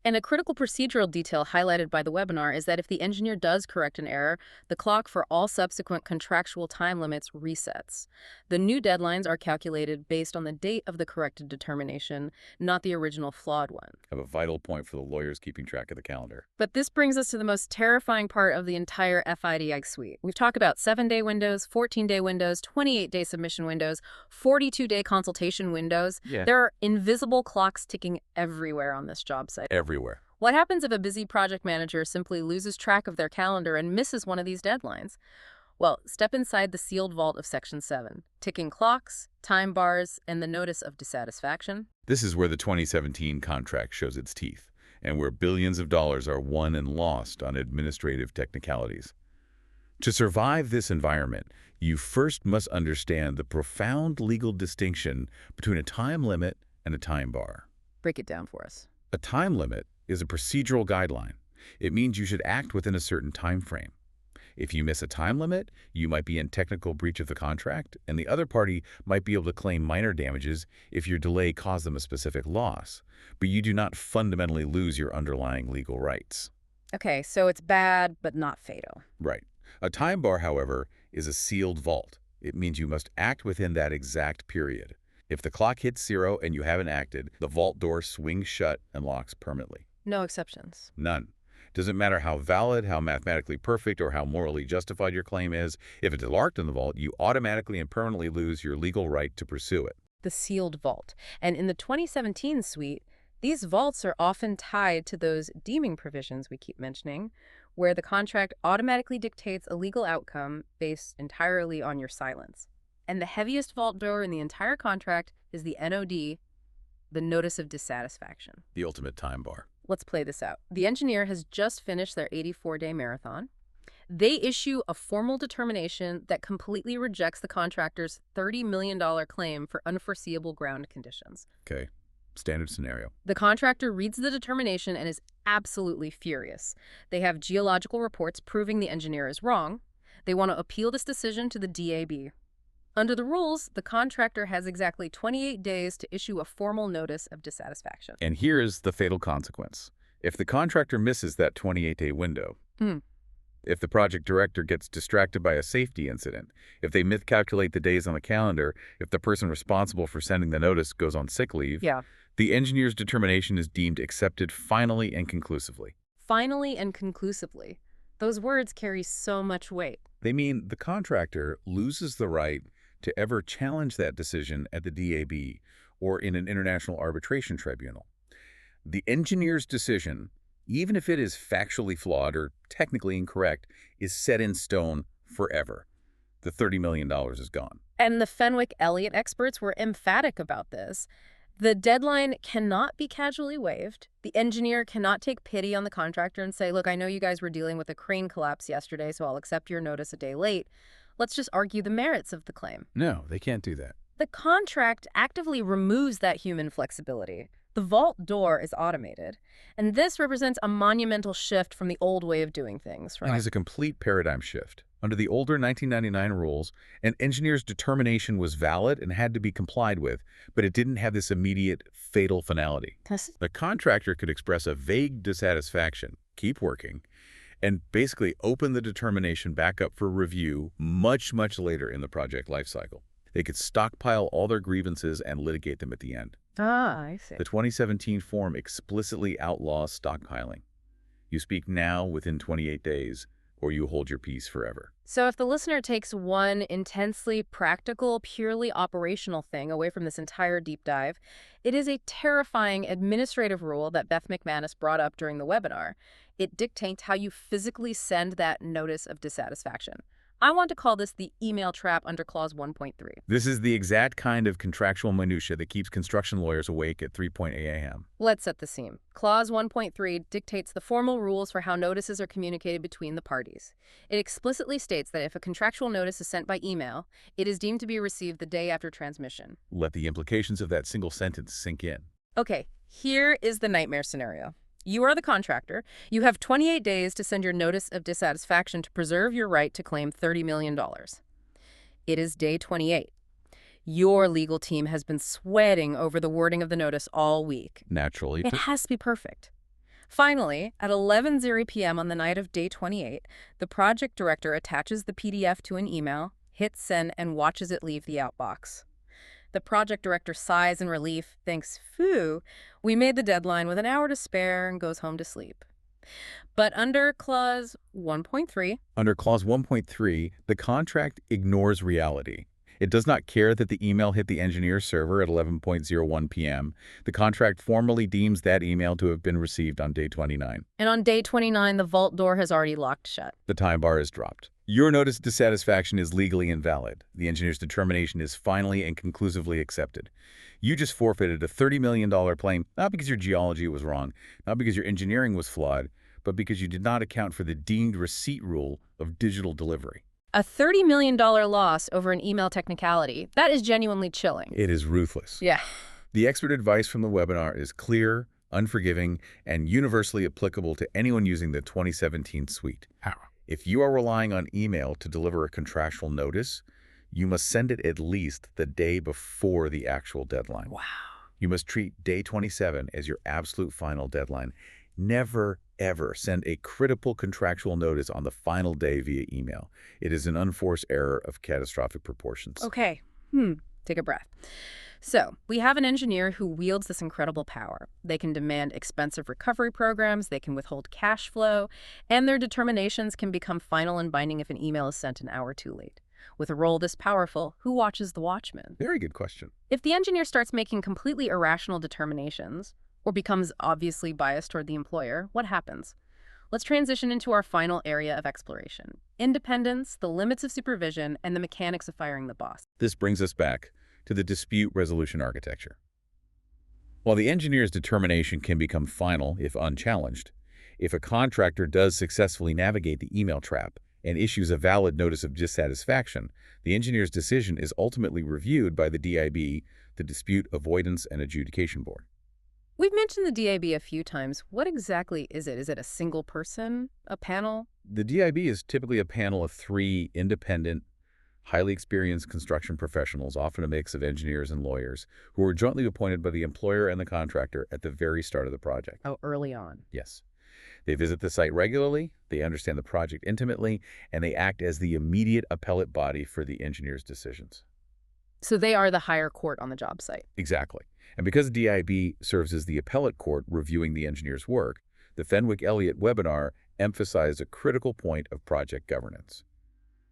And a critical procedural detail highlighted by the webinar is that if the engineer does correct an error, the clock for all subsequent contractual time limits resets. The new deadlines are calculated based on the date of the corrected determination, not the original flawed one. Have a vital point for the lawyers keeping track of the calendar. But this brings us to the most terrifying part of the entire FIDIC suite. We've talked about 7-day windows, 14-day windows, 28-day submission windows, 42-day consultation windows. Yeah. There are invisible clocks ticking everywhere on this job site. Everywhere. What happens if a busy project manager simply loses track of their calendar and misses one of these deadlines? Well, step inside the sealed vault of Section 7. Ticking clocks, time bars, and the notice of dissatisfaction. This is where the 2017 contract shows its teeth, and where billions of dollars are won and lost on administrative technicalities. To survive this environment, you first must understand the profound legal distinction between a time limit and a time bar. Break it down for us. A time limit is a procedural guideline. It means you should act within a certain time frame. If you miss a time limit, you might be in technical breach of the contract, and the other party might be able to claim minor damages if your delay caused them a specific loss, but you do not fundamentally lose your underlying legal rights. Okay, so it's bad, but not fatal. Right. A time bar, however, is a sealed vault. It means you must act within that exact period. If the clock hits 0 and you haven't acted, the vault door swings shut and locks permanently. No exceptions. None. Doesn't matter how valid, how mathematically perfect, or how morally justified your claim is, if it's locked in the vault, you automatically and permanently lose your legal right to pursue it. The sealed vault. And in the 2017 suite, these vaults are often tied to those deeming provisions we keep mentioning, where the contract automatically dictates a legal outcome based entirely on your silence. And the heaviest vault door in the entire contract is the NOD, the Notice of Dissatisfaction. The ultimate time bar. Let's play this out. The engineer has just finished their 84-day marathon. They issue a formal determination that completely rejects the contractor's $30 million claim for unforeseeable ground conditions. Okay. Standard scenario. The contractor reads the determination and is absolutely furious. They have geological reports proving the engineer is wrong. They want to appeal this decision to the DAB. Under the rules, the contractor has exactly 28 days to issue a formal notice of dissatisfaction. And here's the fatal consequence. If the contractor misses that 28-day window, if the project director gets distracted by a safety incident, if they miscalculate the days on the calendar, if the person responsible for sending the notice goes on sick leave, the engineer's determination is deemed accepted finally and conclusively. Finally and conclusively. Those words carry so much weight. They mean the contractor loses the right to ever challenge that decision at the DAB or in an international arbitration tribunal. The engineer's decision, even if it is factually flawed or technically incorrect, is set in stone forever. The $30 million is gone. And the Fenwick-Elliott experts were emphatic about this. The deadline cannot be casually waived. The engineer cannot take pity on the contractor and say, look, I know you guys were dealing with a crane collapse yesterday, so I'll accept your notice a day late. Let's just argue the merits of the claim. No, they can't do that. The contract actively removes that human flexibility. The vault door is automated, and this represents a monumental shift from the old way of doing things. Right? It is a complete paradigm shift. Under the older 1999 rules, an engineer's determination was valid and had to be complied with, but it didn't have this immediate, fatal finality. The contractor could express a vague dissatisfaction, keep working, and basically open the determination back up for review much, much later in the project lifecycle. They could stockpile all their grievances and litigate them at the end. Ah, I see. The 2017 form explicitly outlaws stockpiling. You speak now within 28 days, or you hold your peace forever. So if the listener takes one intensely practical, purely operational thing away from this entire deep dive, it is a terrifying administrative rule that Beth McManus brought up during the webinar. It dictates how you physically send that notice of dissatisfaction. I want to call this the email trap under Clause 1.3. This is the exact kind of contractual minutia that keeps construction lawyers awake at 3 a.m. Let's set the scene. Clause 1.3 dictates the formal rules for how notices are communicated between the parties. It explicitly states that if a contractual notice is sent by email, it is deemed to be received the day after transmission. Let the implications of that single sentence sink in. Okay, here is the nightmare scenario. You are the contractor. You have 28 days to send your notice of dissatisfaction to preserve your right to claim $30 million. It is day 28. Your legal team has been sweating over the wording of the notice all week. Naturally. It has to be perfect. Finally, at 11:00 p.m. on the night of day 28, the project director attaches the PDF to an email, hits send, and watches it leave the outbox. The project director sighs in relief, thinks, phew, we made the deadline with an hour to spare, and goes home to sleep. But under Clause 1.3... Under Clause 1.3, the contract ignores reality. It does not care that the email hit the engineer's server at 11:01 p.m. The contract formally deems that email to have been received on day 29. And on day 29, the vault door has already locked shut. The time bar is dropped. Your notice of dissatisfaction is legally invalid. The engineer's determination is finally and conclusively accepted. You just forfeited a $30 million claim, not because your geology was wrong, not because your engineering was flawed, but because you did not account for the deemed receipt rule of digital delivery. A $30 million loss over an email technicality. That is genuinely chilling. It is ruthless. Yeah. The expert advice from the webinar is clear, unforgiving, and universally applicable to anyone using the 2017 suite. How? If you are relying on email to deliver a contractual notice, you must send it at least the day before the actual deadline. Wow. You must treat day 27 as your absolute final deadline. Never, ever send a critical contractual notice on the final day via email. It is an unforced error of catastrophic proportions. Okay. Take a breath. So, we have an engineer who wields this incredible power. They can demand expensive recovery programs, they can withhold cash flow, and their determinations can become final and binding if an email is sent an hour too late. With a role this powerful, who watches the watchman? Very good question. If the engineer starts making completely irrational determinations, or becomes obviously biased toward the employer, what happens? Let's transition into our final area of exploration: independence, the limits of supervision, and the mechanics of firing the boss. This brings us back to the dispute resolution architecture. While the engineer's determination can become final if unchallenged, if a contractor does successfully navigate the email trap and issues a valid notice of dissatisfaction, the engineer's decision is ultimately reviewed by the DIB, the Dispute Avoidance and Adjudication Board. We've mentioned the DIB a few times. What exactly is it? Is it a single person? A panel? The DIB is typically a panel of 3 independent, highly experienced construction professionals, often a mix of engineers and lawyers, who are jointly appointed by the employer and the contractor at the very start of the project. Oh, early on. Yes. They visit the site regularly, they understand the project intimately, and they act as the immediate appellate body for the engineer's decisions. So they are the higher court on the job site. Exactly. And because DIB serves as the appellate court reviewing the engineer's work, the Fenwick-Elliott webinar emphasized a critical point of project governance.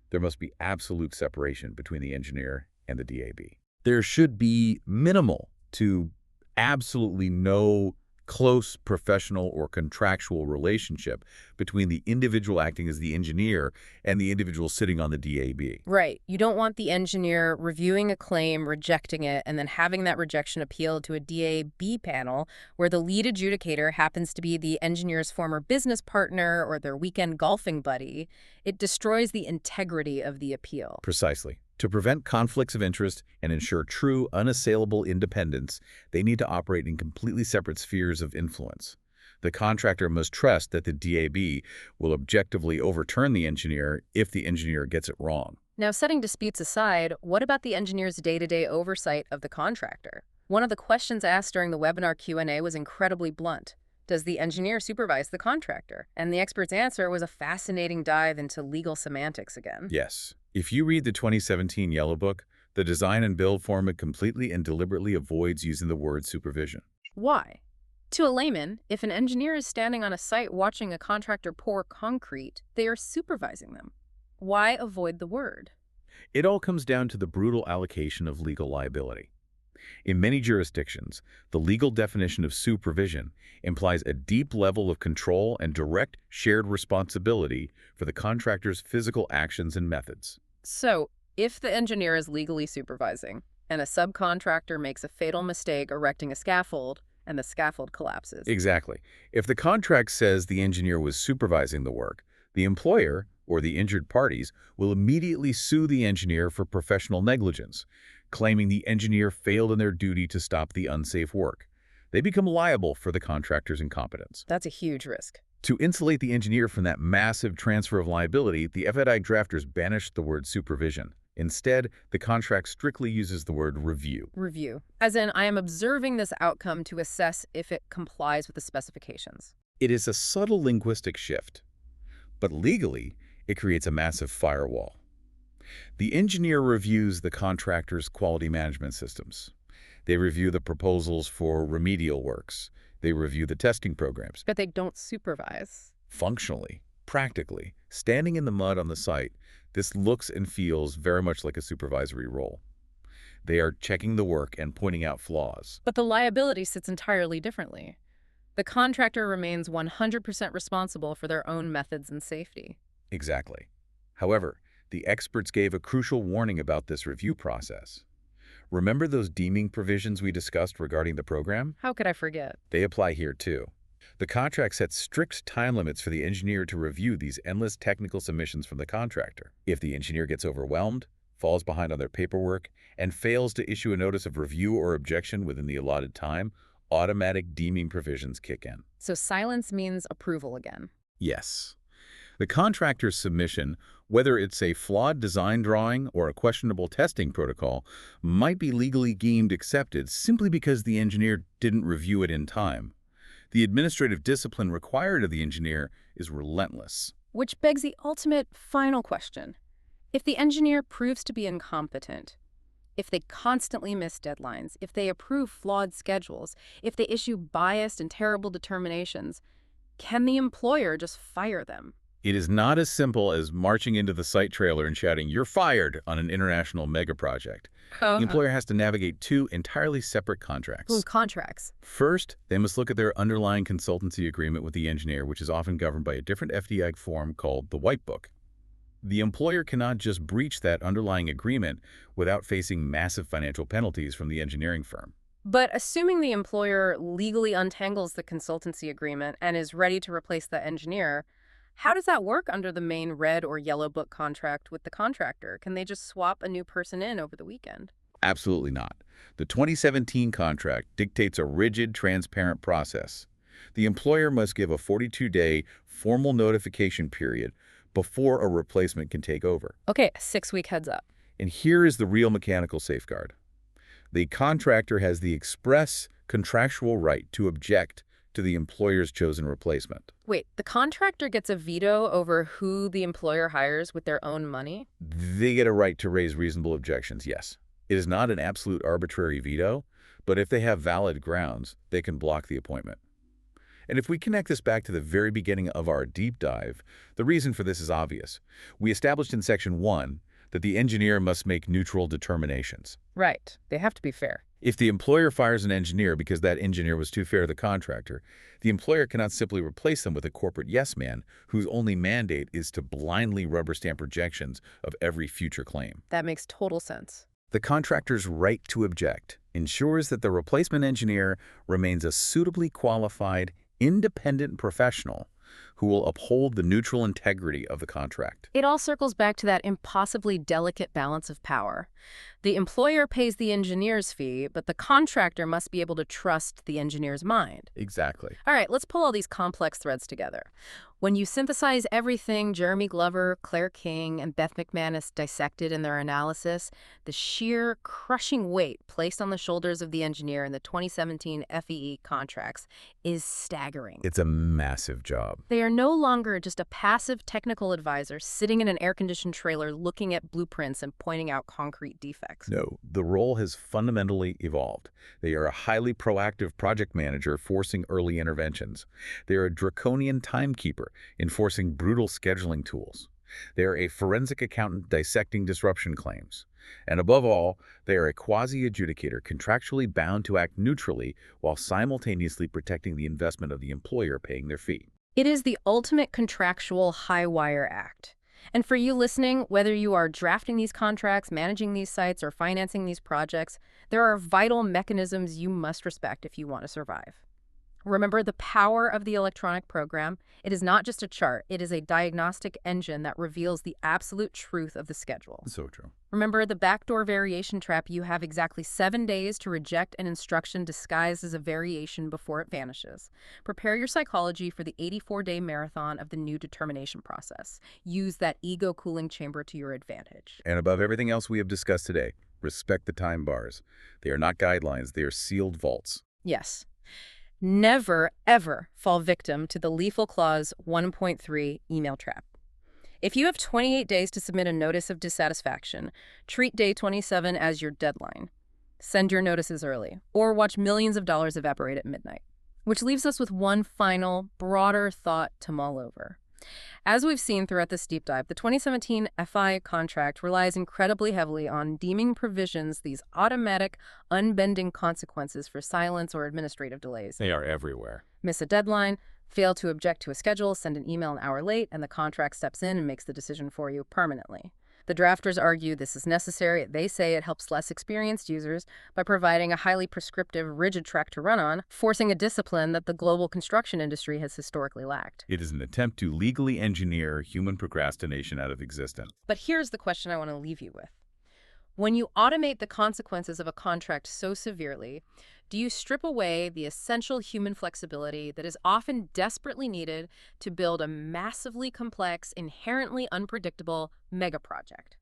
There must be absolute separation between the engineer and the DAB. There should be minimal to absolutely no close professional or contractual relationship between the individual acting as the engineer and the individual sitting on the DAB. Right. You don't want the engineer reviewing a claim, rejecting it, and then having that rejection appealed to a DAB panel where the lead adjudicator happens to be the engineer's former business partner or their weekend golfing buddy. It destroys the integrity of the appeal. Precisely. To prevent conflicts of interest and ensure true, unassailable independence, they need to operate in completely separate spheres of influence. The contractor must trust that the DAB will objectively overturn the engineer if the engineer gets it wrong. Now, setting disputes aside, what about the engineer's day-to-day oversight of the contractor? One of the questions asked during the webinar Q&A was incredibly blunt. Does the engineer supervise the contractor? And the expert's answer was a fascinating dive into legal semantics again. Yes. If you read the 2017 Yellow Book, the design and build format completely and deliberately avoids using the word supervision. Why? To a layman, if an engineer is standing on a site watching a contractor pour concrete, they are supervising them. Why avoid the word? It all comes down to the brutal allocation of legal liability. In many jurisdictions, the legal definition of supervision implies a deep level of control and direct shared responsibility for the contractor's physical actions and methods. So, if the engineer is legally supervising, and a subcontractor makes a fatal mistake erecting a scaffold, and the scaffold collapses. Exactly. If the contract says the engineer was supervising the work, the employer, or the injured parties, will immediately sue the engineer for professional negligence, claiming the engineer failed in their duty to stop the unsafe work. They become liable for the contractor's incompetence. That's a huge risk. To insulate the engineer from that massive transfer of liability, the FIDIC drafters banished the word supervision. Instead, the contract strictly uses the word review. Review. As in, I am observing this outcome to assess if it complies with the specifications. It is a subtle linguistic shift, but legally, it creates a massive firewall. The engineer reviews the contractor's quality management systems. They review the proposals for remedial works. They review the testing programs. But they don't supervise. Functionally, practically, standing in the mud on the site, this looks and feels very much like a supervisory role. They are checking the work and pointing out flaws. But the liability sits entirely differently. The contractor remains 100% responsible for their own methods and safety. Exactly. However, the experts gave a crucial warning about this review process. Remember those deeming provisions we discussed regarding the program? How could I forget? They apply here too. The contract sets strict time limits for the engineer to review these endless technical submissions from the contractor. If the engineer gets overwhelmed, falls behind on their paperwork, and fails to issue a notice of review or objection within the allotted time, automatic deeming provisions kick in. So silence means approval again. Yes. The contractor's submission, whether it's a flawed design drawing or a questionable testing protocol, might be legally deemed accepted simply because the engineer didn't review it in time. The administrative discipline required of the engineer is relentless. Which begs the ultimate final question. If the engineer proves to be incompetent, if they constantly miss deadlines, if they approve flawed schedules, if they issue biased and terrible determinations, can the employer just fire them? It is not as simple as marching into the site trailer and shouting, "You're fired," on an international mega project. The employer has to navigate two entirely separate contracts. Ooh, contracts. First, they must look at their underlying consultancy agreement with the engineer, which is often governed by a different FDIC form called the White Book. The employer cannot just breach that underlying agreement without facing massive financial penalties from the engineering firm. But assuming the employer legally untangles the consultancy agreement and is ready to replace the engineer, how does that work under the main red or yellow book contract with the contractor? Can they just swap a new person in over the weekend? Absolutely not. The 2017 contract dictates a rigid, transparent process. The employer must give a 42-day formal notification period before a replacement can take over. Okay, a 6-week heads up. And here is the real mechanical safeguard. The contractor has the express contractual right to object to the employer's chosen replacement. Wait, the contractor gets a veto over who the employer hires with their own money? They get a right to raise reasonable objections, yes. It is not an absolute arbitrary veto, but if they have valid grounds, they can block the appointment. And if we connect this back to the very beginning of our deep dive, the reason for this is obvious. We established in Section 1 that the engineer must make neutral determinations. Right. They have to be fair. If the employer fires an engineer because that engineer was too fair to the contractor, the employer cannot simply replace them with a corporate yes man whose only mandate is to blindly rubber stamp rejections of every future claim. That makes total sense. The contractor's right to object ensures that the replacement engineer remains a suitably qualified, independent professional who will uphold the neutral integrity of the contract. It all circles back to that impossibly delicate balance of power. The employer pays the engineer's fee, but the contractor must be able to trust the engineer's mind. Exactly. All right, let's pull all these complex threads together. When you synthesize everything Jeremy Glover, Claire King, and Beth McManus dissected in their analysis, the sheer crushing weight placed on the shoulders of the engineer in the 2017 FEE contracts is staggering. It's a massive job. They are no longer just a passive technical advisor sitting in an air-conditioned trailer looking at blueprints and pointing out concrete defects. No, the role has fundamentally evolved. They are a highly proactive project manager forcing early interventions. They are a draconian timekeeper enforcing brutal scheduling tools. They are a forensic accountant dissecting disruption claims. And above all, they are a quasi-adjudicator contractually bound to act neutrally while simultaneously protecting the investment of the employer paying their fee. It is the ultimate contractual high-wire act. And for you listening, whether you are drafting these contracts, managing these sites, or financing these projects, there are vital mechanisms you must respect if you want to survive. Remember the power of the electronic program. It is not just a chart. It is a diagnostic engine that reveals the absolute truth of the schedule. So true. Remember the backdoor variation trap. You have exactly 7 days to reject an instruction disguised as a variation before it vanishes. Prepare your psychology for the 84-day marathon of the new determination process. Use that ego cooling chamber to your advantage. And above everything else we have discussed today, respect the time bars. They are not guidelines. They are sealed vaults. Yes. Never, ever fall victim to the lethal clause 1.3 email trap. If you have 28 days to submit a notice of dissatisfaction, treat day 27 as your deadline. Send your notices early, or watch millions of dollars evaporate at midnight. Which leaves us with one final, broader thought to mull over. As we've seen throughout this deep dive, the 2017 FI contract relies incredibly heavily on deeming provisions these automatic, unbending consequences for silence or administrative delays. They are everywhere. Miss a deadline, fail to object to a schedule, send an email an hour late, and the contract steps in and makes the decision for you permanently. The drafters argue this is necessary. They say it helps less experienced users by providing a highly prescriptive, rigid track to run on, forcing a discipline that the global construction industry has historically lacked. It is an attempt to legally engineer human procrastination out of existence. But here's the question I want to leave you with. When you automate the consequences of a contract so severely, do you strip away the essential human flexibility that is often desperately needed to build a massively complex, inherently unpredictable mega project?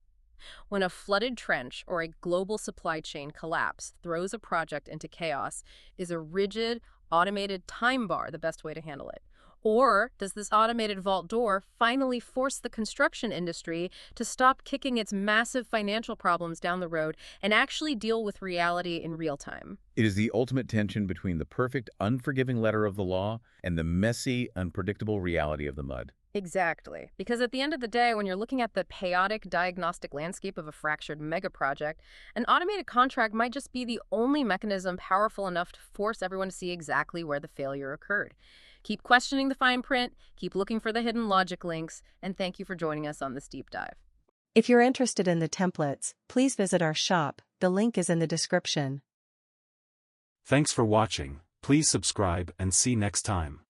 When a flooded trench or a global supply chain collapse throws a project into chaos, is a rigid, automated time bar the best way to handle it? Or does this automated vault door finally force the construction industry to stop kicking its massive financial problems down the road and actually deal with reality in real time? It is the ultimate tension between the perfect, unforgiving letter of the law and the messy, unpredictable reality of the mud. Exactly. Because at the end of the day, when you're looking at the chaotic diagnostic landscape of a fractured mega project, an automated contract might just be the only mechanism powerful enough to force everyone to see exactly where the failure occurred. Keep questioning the fine print, keep looking for the hidden logic links, and thank you for joining us on this deep dive. If you're interested in the templates, please visit our shop. The link is in the description. Thanks for watching. Please subscribe and see next time.